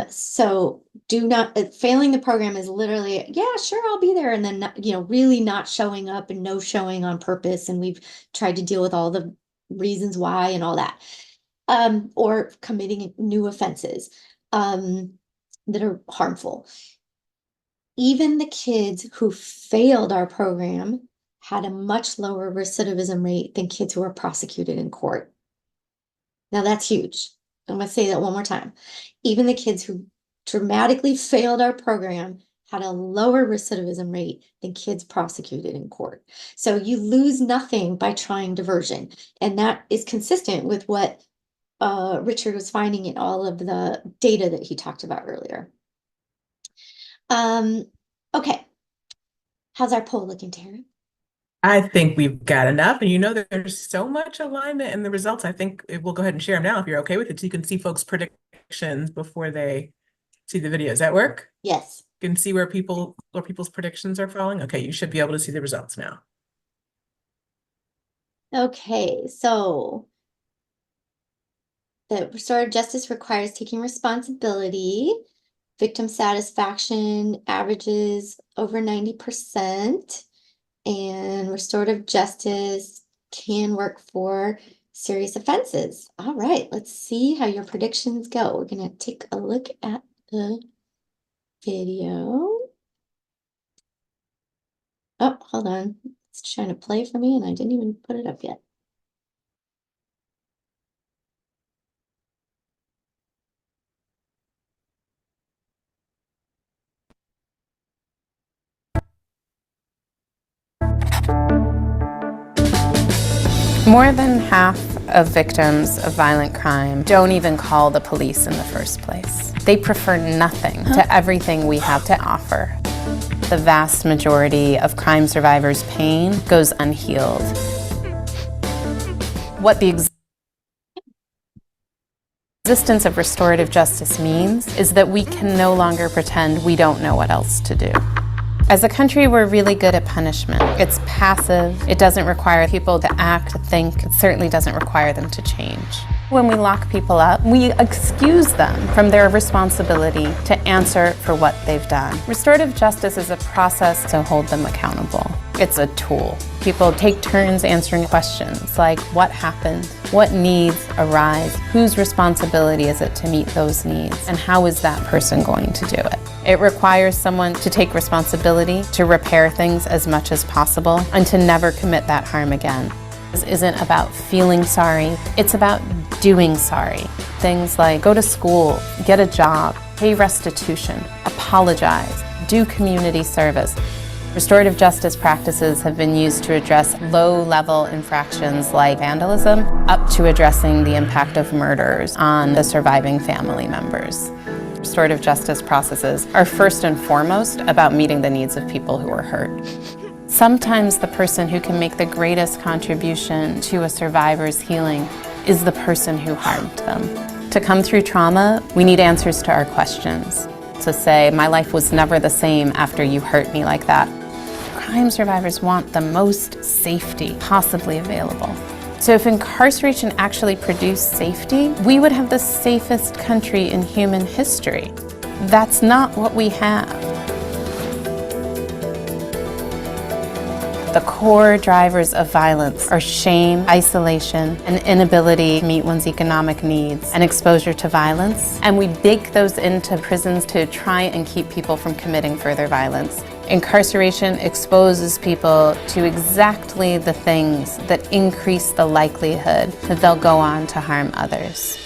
So do not, failing the program is literally, yeah, sure, I'll be there. And then, really not showing up and no showing on purpose. And we've tried to deal with all the reasons why and all that, or committing new offenses. That are harmful. Even the kids who failed our program had a much lower recidivism rate than kids who were prosecuted in court. Now that's huge. I'm going to say that one more time. Even the kids who dramatically failed our program had a lower recidivism rate than kids prosecuted in court. So you lose nothing by trying diversion. And that is consistent with what Richard was finding in all of the data that he talked about earlier. Okay. How's our poll looking, Tara? I think we've got enough. And there's so much alignment in the results. I think we'll go ahead and share them now if you're okay with it, so you can see folks' predictions before they see the video. Does that work? Yes. You can see where people's predictions are falling. Okay, you should be able to see the results now. Okay, so the restorative justice requires taking responsibility. Victim satisfaction averages over 90%. And restorative justice can work for serious offenses. All right, let's see how your predictions go. We're going to take a look at the video. Oh, hold on. It's trying to play for me and I didn't even put it up yet. More than half of victims of violent crime don't even call the police in the first place. They prefer nothing to everything we have to offer. The vast majority of crime survivors' pain goes unhealed. What the existence of restorative justice means is that we can no longer pretend we don't know what else to do. As a country, we're really good at punishment. It's passive, it doesn't require people to act, to think, it certainly doesn't require them to change. When we lock people up, we excuse them from their responsibility to answer for what they've done. Restorative justice is a process to hold them accountable. It's a tool. People take turns answering questions like what happened, what needs arise, whose responsibility is it to meet those needs, and how is that person going to do it? It requires someone to take responsibility, to repair things as much as possible, and to never commit that harm again. This isn't about feeling sorry, it's about doing sorry. Things like go to school, get a job, pay restitution, apologize, do community service. Restorative justice practices have been used to address low-level infractions like vandalism, up to addressing the impact of murders on the surviving family members. Restorative justice processes are first and foremost about meeting the needs of people who are hurt. Sometimes the person who can make the greatest contribution to a survivor's healing is the person who harmed them. To come through trauma, we need answers to our questions. To say, my life was never the same after you hurt me like that. Crime survivors want the most safety possibly available. So if incarceration actually produced safety, we would have the safest country in human history. That's not what we have. The core drivers of violence are shame, isolation, and inability to meet one's economic needs, and exposure to violence. And we bake those into prisons to try and keep people from committing further violence. Incarceration exposes people to exactly the things that increase the likelihood that they'll go on to harm others.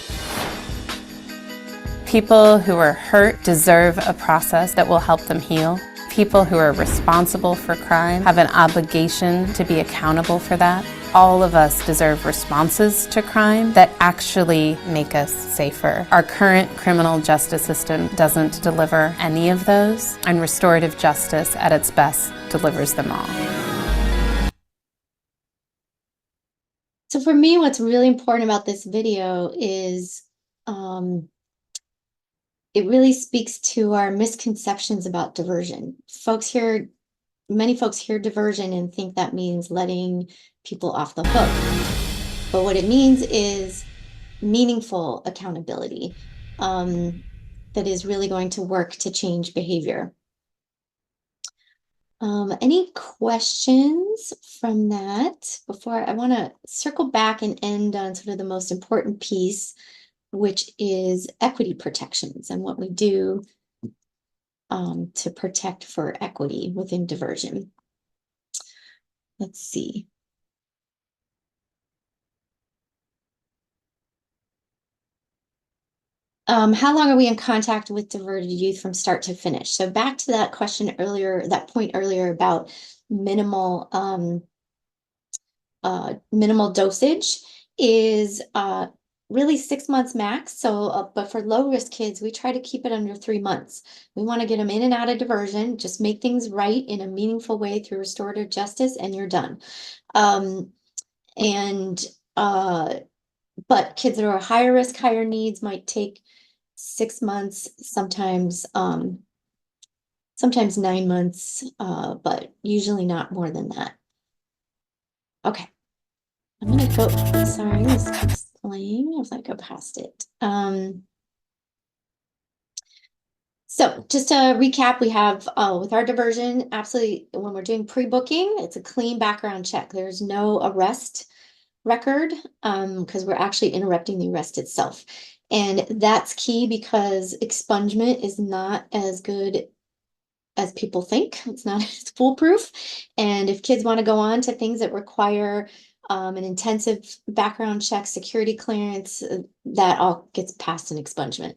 People who are hurt deserve a process that will help them heal. People who are responsible for crime have an obligation to be accountable for that. All of us deserve responses to crime that actually make us safer. Our current criminal justice system doesn't deliver any of those, and restorative justice at its best delivers them all. So for me, what's really important about this video is it really speaks to our misconceptions about diversion. Many folks hear diversion and think that means letting people off the hook. But what it means is meaningful accountability that is really going to work to change behavior. Any questions from that before I want to circle back and end on sort of the most important piece, which is equity protections and what we do to protect for equity within diversion. Let's see. How long are we in contact with diverted youth from start to finish? So back to that question earlier, that point earlier about minimal dosage is really 6 months max. So, but for low risk kids, we try to keep it under 3 months. We want to get them in and out of diversion, just make things right in a meaningful way through restorative justice, and you're done. But kids that are higher risk, higher needs might take 6 months, sometimes 9 months, but usually not more than that. Okay. I'm gonna go, sorry, this keeps playing if I go past it. So just to recap, we have with our diversion, absolutely, when we're doing pre-booking, it's a clean background check. There's no arrest record because we're actually interrupting the arrest itself. And that's key because expungement is not as good as people think. It's not as foolproof. And if kids want to go on to things that require an intensive background check, security clearance, that all gets past an expungement.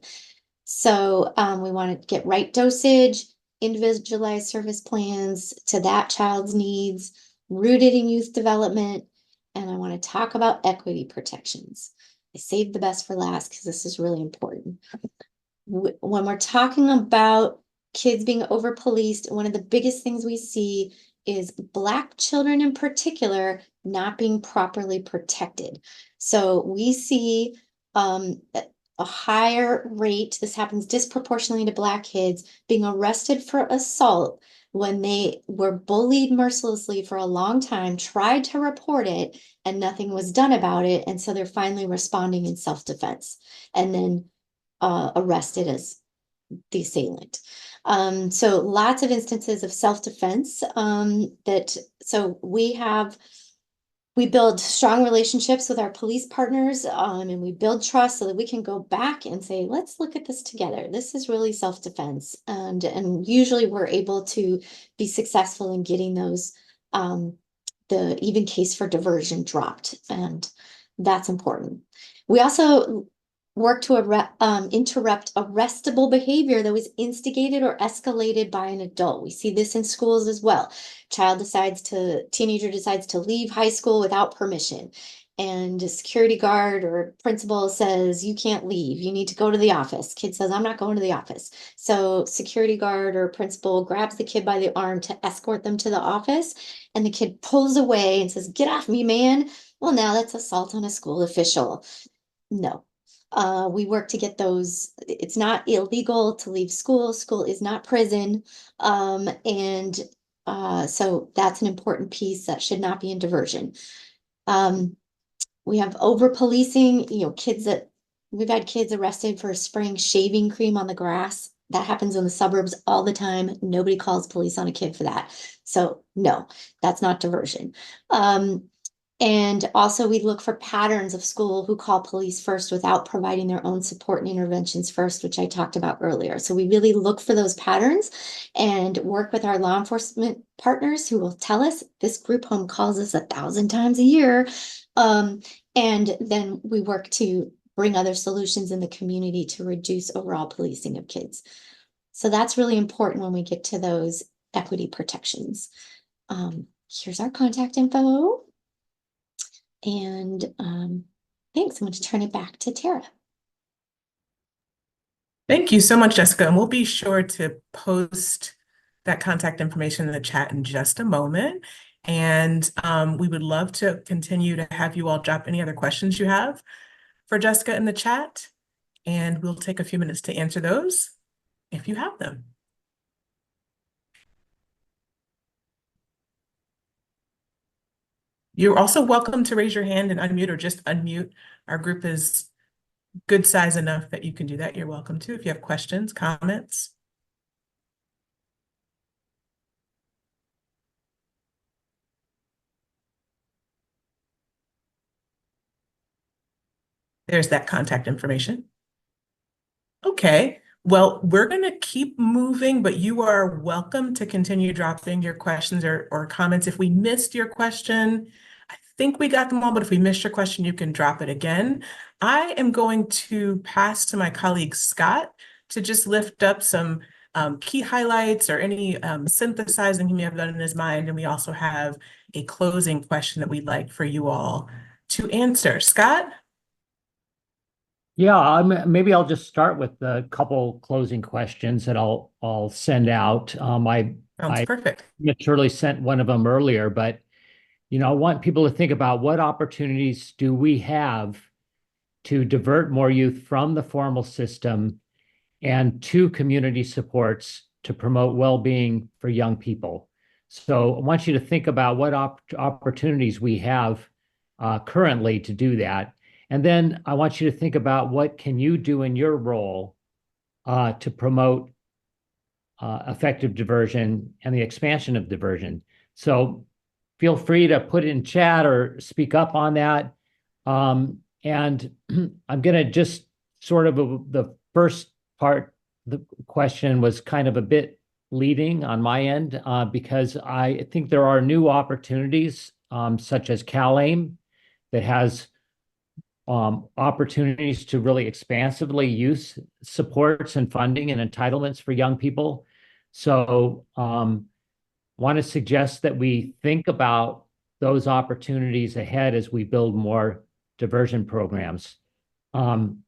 So we want to get right dosage, individualized service plans to that child's needs, rooted in youth development, and I want to talk about equity protections. I saved the best for last because this is really important. When we're talking about kids being over-policed, one of the biggest things we see is Black children in particular not being properly protected. So we see a higher rate, this happens disproportionately to Black kids, being arrested for assault when they were bullied mercilessly for a long time, tried to report it, and nothing was done about it. And so they're finally responding in self-defense and then arrested as the assailant. So lots of instances of self-defense so we build strong relationships with our police partners, and we build trust so that we can go back and say, let's look at this together. This is really self-defense. And usually we're able to be successful in getting those, the even case for diversion dropped. And that's important. We also work to interrupt arrestable behavior that was instigated or escalated by an adult. We see this in schools as well. Teenager decides to leave high school without permission. And a security guard or principal says, you can't leave, you need to go to the office. Kid says, I'm not going to the office. So security guard or principal grabs the kid by the arm to escort them to the office. And the kid pulls away and says, get off me, man. Well, now that's assault on a school official. No. We work to get those. It's not illegal to leave school. School is not prison. So that's an important piece that should not be in diversion. We have over policing, we've had kids arrested for spraying shaving cream on the grass. That happens in the suburbs all the time. Nobody calls police on a kid for that. So no, that's not diversion. And also we look for patterns of school who call police first without providing their own support and interventions first, which I talked about earlier. So we really look for those patterns and work with our law enforcement partners who will tell us this group home calls us 1,000 times a year. And then we work to bring other solutions in the community to reduce overall policing of kids. So that's really important when we get to those equity protections. Here's our contact info. And thanks. I'm going to turn it back to Tara. Thank you so much, Jessica. And we'll be sure to post that contact information in the chat in just a moment. And we would love to continue to have you all drop any other questions you have for Jessica in the chat. And we'll take a few minutes to answer those if you have them. You're also welcome to raise your hand and unmute or just unmute. Our group is good size enough that you can do that. You're welcome to if you have questions, comments. There's that contact information. Okay, well, we're going to keep moving, but you are welcome to continue dropping your questions or comments. If we missed your question, I think we got them all, but if we missed your question, you can drop it again. I am going to pass to my colleague Scott to just lift up some key highlights or any synthesizing he may have done in his mind. And we also have a closing question that we'd like for you all to answer. Scott? Yeah, maybe I'll just start with a couple closing questions that I'll send out. Sounds perfect. Naturally sent one of them earlier, but I want people to think about what opportunities do we have to divert more youth from the formal system and to community supports to promote well-being for young people. So I want you to think about what opportunities we have currently to do that. And then I want you to think about what can you do in your role to promote effective diversion and the expansion of diversion. So feel free to put it in chat or speak up on that. And I'm going to just sort of the first part, the question was kind of a bit leading on my end because I think there are new opportunities such as CalAIM that has opportunities to really expansively use supports and funding and entitlements for young people. So want to suggest that we think about those opportunities ahead as we build more diversion programs. And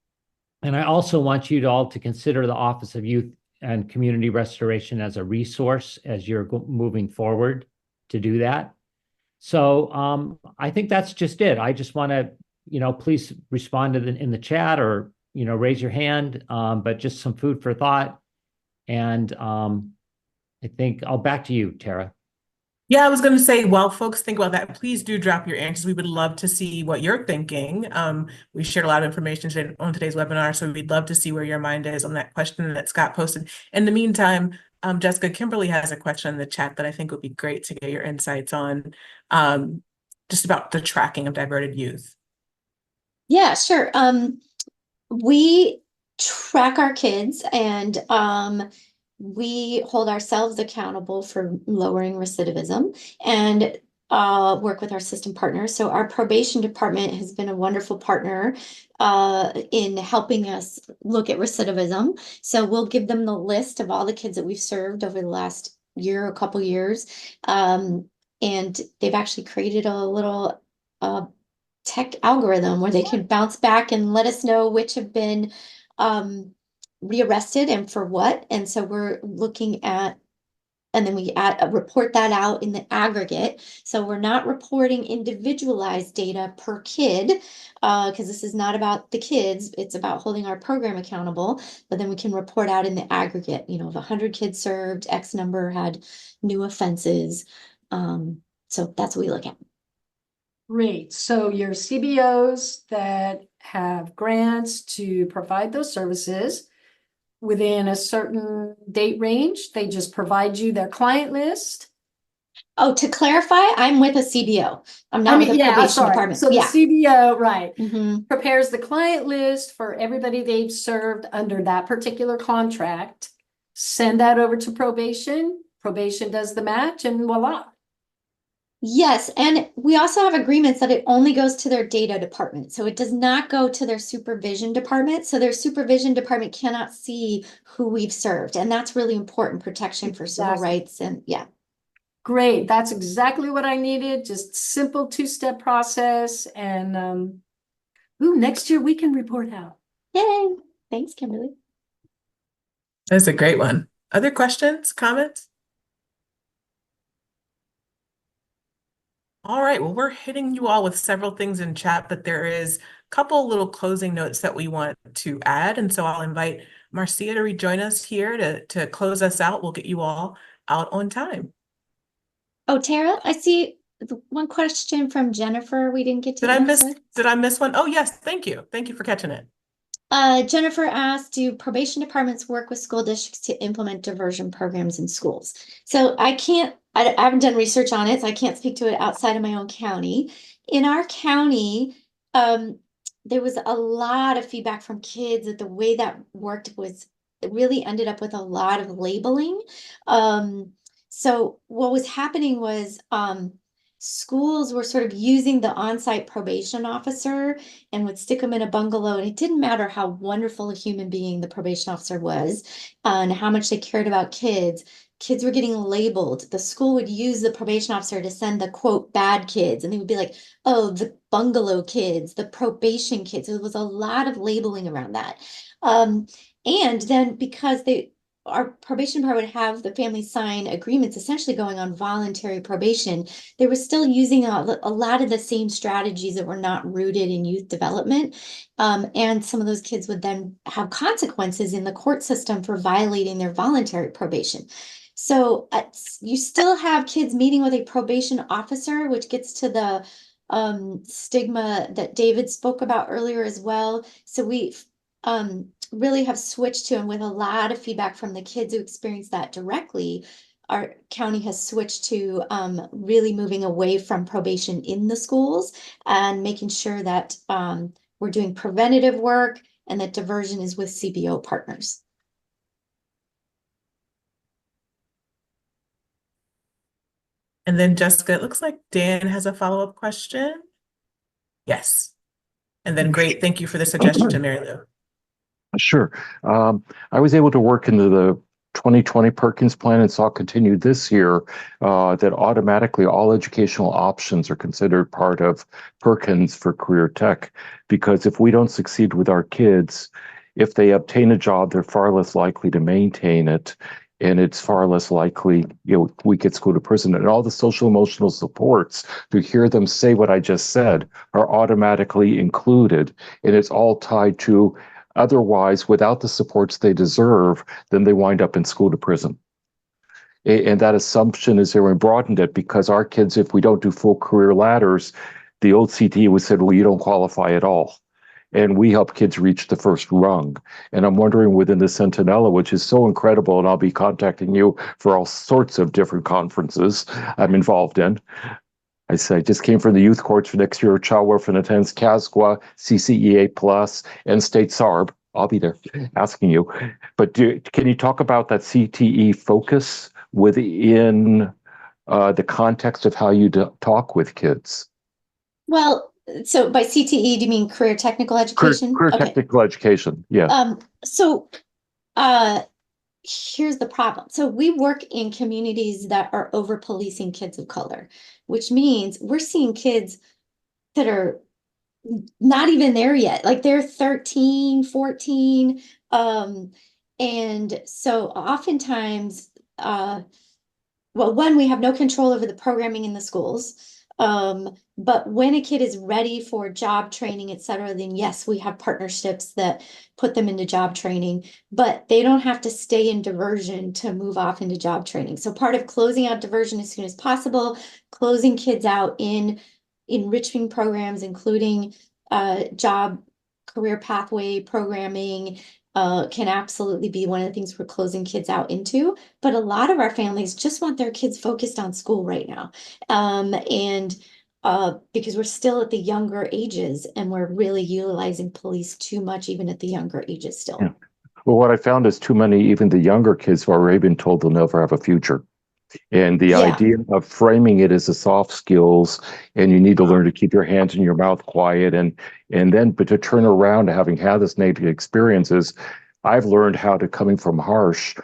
I also want you all to consider the Office of Youth and Community Restoration as a resource as you're moving forward to do that. So I think that's just it. I just want to please respond to in the chat or, raise your hand, but just some food for thought. And I think I'll back to you, Tara. Yeah, I was going to say, while folks think about that, please do drop your answers. We would love to see what you're thinking. We shared a lot of information today on today's webinar, so we'd love to see where your mind is on that question that Scott posted. In the meantime, Jessica, Kimberly has a question in the chat that I think would be great to get your insights on, just about the tracking of diverted youth. Yeah, sure. We track our kids, and we hold ourselves accountable for lowering recidivism, and work with our system partners. So our probation department has been a wonderful partner in helping us look at recidivism. So we'll give them the list of all the kids that we've served over the last year, a couple years. And they've actually created a little tech algorithm where they can bounce back and let us know which have been rearrested and for what. And so we're looking at, and then we report that out in the aggregate. So we're not reporting individualized data per kid, because this is not about the kids, it's about holding our program accountable. But then we can report out in the aggregate, you know, if 100 kids served, X number had new offenses. So that's what we look at. Great. So your CBOs that have grants to provide those services within a certain date range, they just provide you their client list. Oh, to clarify, I'm with a CBO. I'm not with a probation department. So the CBO, right, Mhm. prepares the client list for everybody they've served under that particular contract. Send that over to probation. Probation does the match, and voila. Yes, and we also have agreements that it only goes to their data department. So it does not go to their supervision department. So their supervision department cannot see who we've served. And that's really important protection for civil rights. And yeah. Great. That's exactly what I needed. Just simple two-step process. And next year we can report out. Yay. Thanks, Kimberly. That's a great one. Other questions, comments? All right, well, we're hitting you all with several things in chat, but there is a couple little closing notes that we want to add. And so I'll invite Marcia to rejoin us here to close us out. We'll get you all out on time. Oh, Tara, I see one question from Jennifer we didn't get to answer. Did I miss one? Oh, yes, thank you. Thank you for catching it. Jennifer asked, do probation departments work with school districts to implement diversion programs in schools? So I haven't done research on it, so I can't speak to it outside of my own county. In our county, there was a lot of feedback from kids that the way that worked was, it really ended up with a lot of labeling. So what was happening was, schools were sort of using the on-site probation officer and would stick them in a bungalow. And it didn't matter how wonderful a human being the probation officer was and how much they cared about kids. Kids were getting labeled. The school would use the probation officer to send the quote bad kids. And they would be like, oh, the bungalow kids, the probation kids. There was a lot of labeling around that. And then because our probation department would have the family sign agreements essentially going on voluntary probation, they were still using a lot of the same strategies that were not rooted in youth development. And some of those kids would then have consequences in the court system for violating their voluntary probation. So you still have kids meeting with a probation officer, which gets to the stigma that David spoke about earlier as well. So we really have switched to, and with a lot of feedback from the kids who experienced that directly, our county has switched to really moving away from probation in the schools and making sure that we're doing preventative work and that diversion is with CBO partners. And then Jessica, it looks like Dan has a follow-up question. Yes. And then great, thank you for the suggestion to Mary Lou. Sure. I was able to work into the 2020 Perkins plan and saw continued this year that automatically all educational options are considered part of Perkins for career tech, because if we don't succeed with our kids, if they obtain a job, they're far less likely to maintain it. And it's far less likely, we get school to prison. And all the social emotional supports to hear them say what I just said are automatically included. And it's all tied to, otherwise, without the supports they deserve, then they wind up in school to prison. And that assumption is there, and broadened it, because our kids, if we don't do full career ladders, the old CTE would say, well, you don't qualify at all. And we help kids reach the first rung. And I'm wondering, within the Centinela, which is so incredible, and I'll be contacting you for all sorts of different conferences I'm involved in. I just came from the youth courts for next year, Child Welfare and Attendance, CASGWA, CCEA Plus, and State SARB. I'll be there asking you. But can you talk about that CTE focus within the context of how you talk with kids? Well, so by CTE, do you mean career technical education? Career Okay. technical education, yeah. So here's the problem. So we work in communities that are over policing kids of color, which means we're seeing kids that are not even there yet. Like they're 13, 14. And so oftentimes, well, one, we have no control over the programming in the schools. But when a kid is ready for job training, et cetera, then yes, we have partnerships that put them into job training, but they don't have to stay in diversion to move off into job training. So part of closing out diversion as soon as possible, closing kids out in enriching programs, including job career pathway programming, can absolutely be one of the things we're closing kids out into. But a lot of our families just want their kids focused on school right now. Because we're still at the younger ages and we're really utilizing police too much, even at the younger ages still. Yeah. Well, what I found is too many, even the younger kids, have already been told they'll never have a future. And the idea of framing it as a soft skills, and you need to learn to keep your hands and your mouth quiet, and then, but to turn around to having had this negative experiences, I've learned how to, coming from harsh,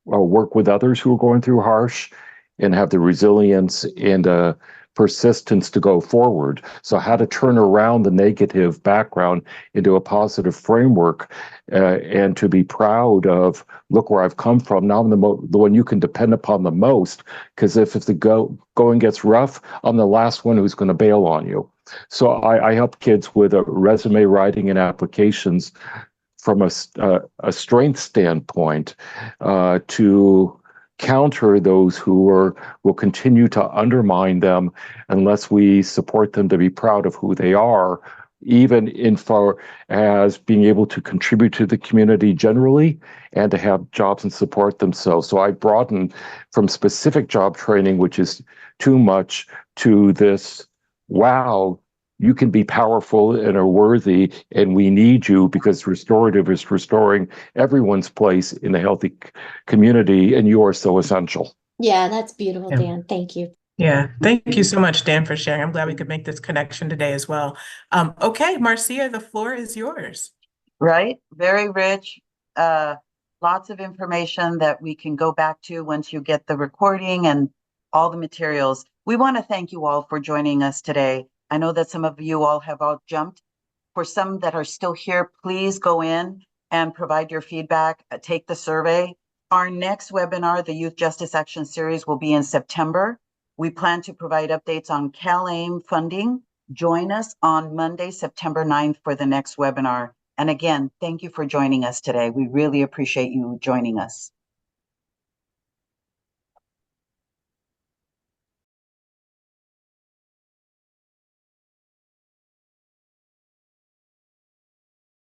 work with others who are going through harsh, and have the resilience and persistence to go forward. So how to turn around the negative background into a positive framework, and to be proud of, look where I've come from. Now I'm the one you can depend upon the most, because if the going gets rough, I'm the last one who's going to bail on you. So I help kids with resume writing and applications from a strength standpoint, to counter those who will continue to undermine them unless we support them to be proud of who they are, even in far as being able to contribute to the community generally and to have jobs and support themselves. So I broaden from specific job training, which is too much, to this, wow, you can be powerful and are worthy, and we need you, because restorative is restoring everyone's place in a healthy community, and you are so essential. Yeah, that's beautiful, Dan. Thank you. Yeah, thank you so much, Dan, for sharing. I'm glad we could make this connection today as well. Okay, Marcia, the floor is yours. Right, very rich. Lots of information that we can go back to once you get the recording and all the materials. We want to thank you all for joining us today. I know that some of you all have all jumped. For some that are still here, please go in and provide your feedback, take the survey. Our next webinar, the Youth Justice Action Series, will be in September. We plan to provide updates on CalAIM funding. Join us on Monday, September 9th for the next webinar. And again, thank you for joining us today. We really appreciate you joining us.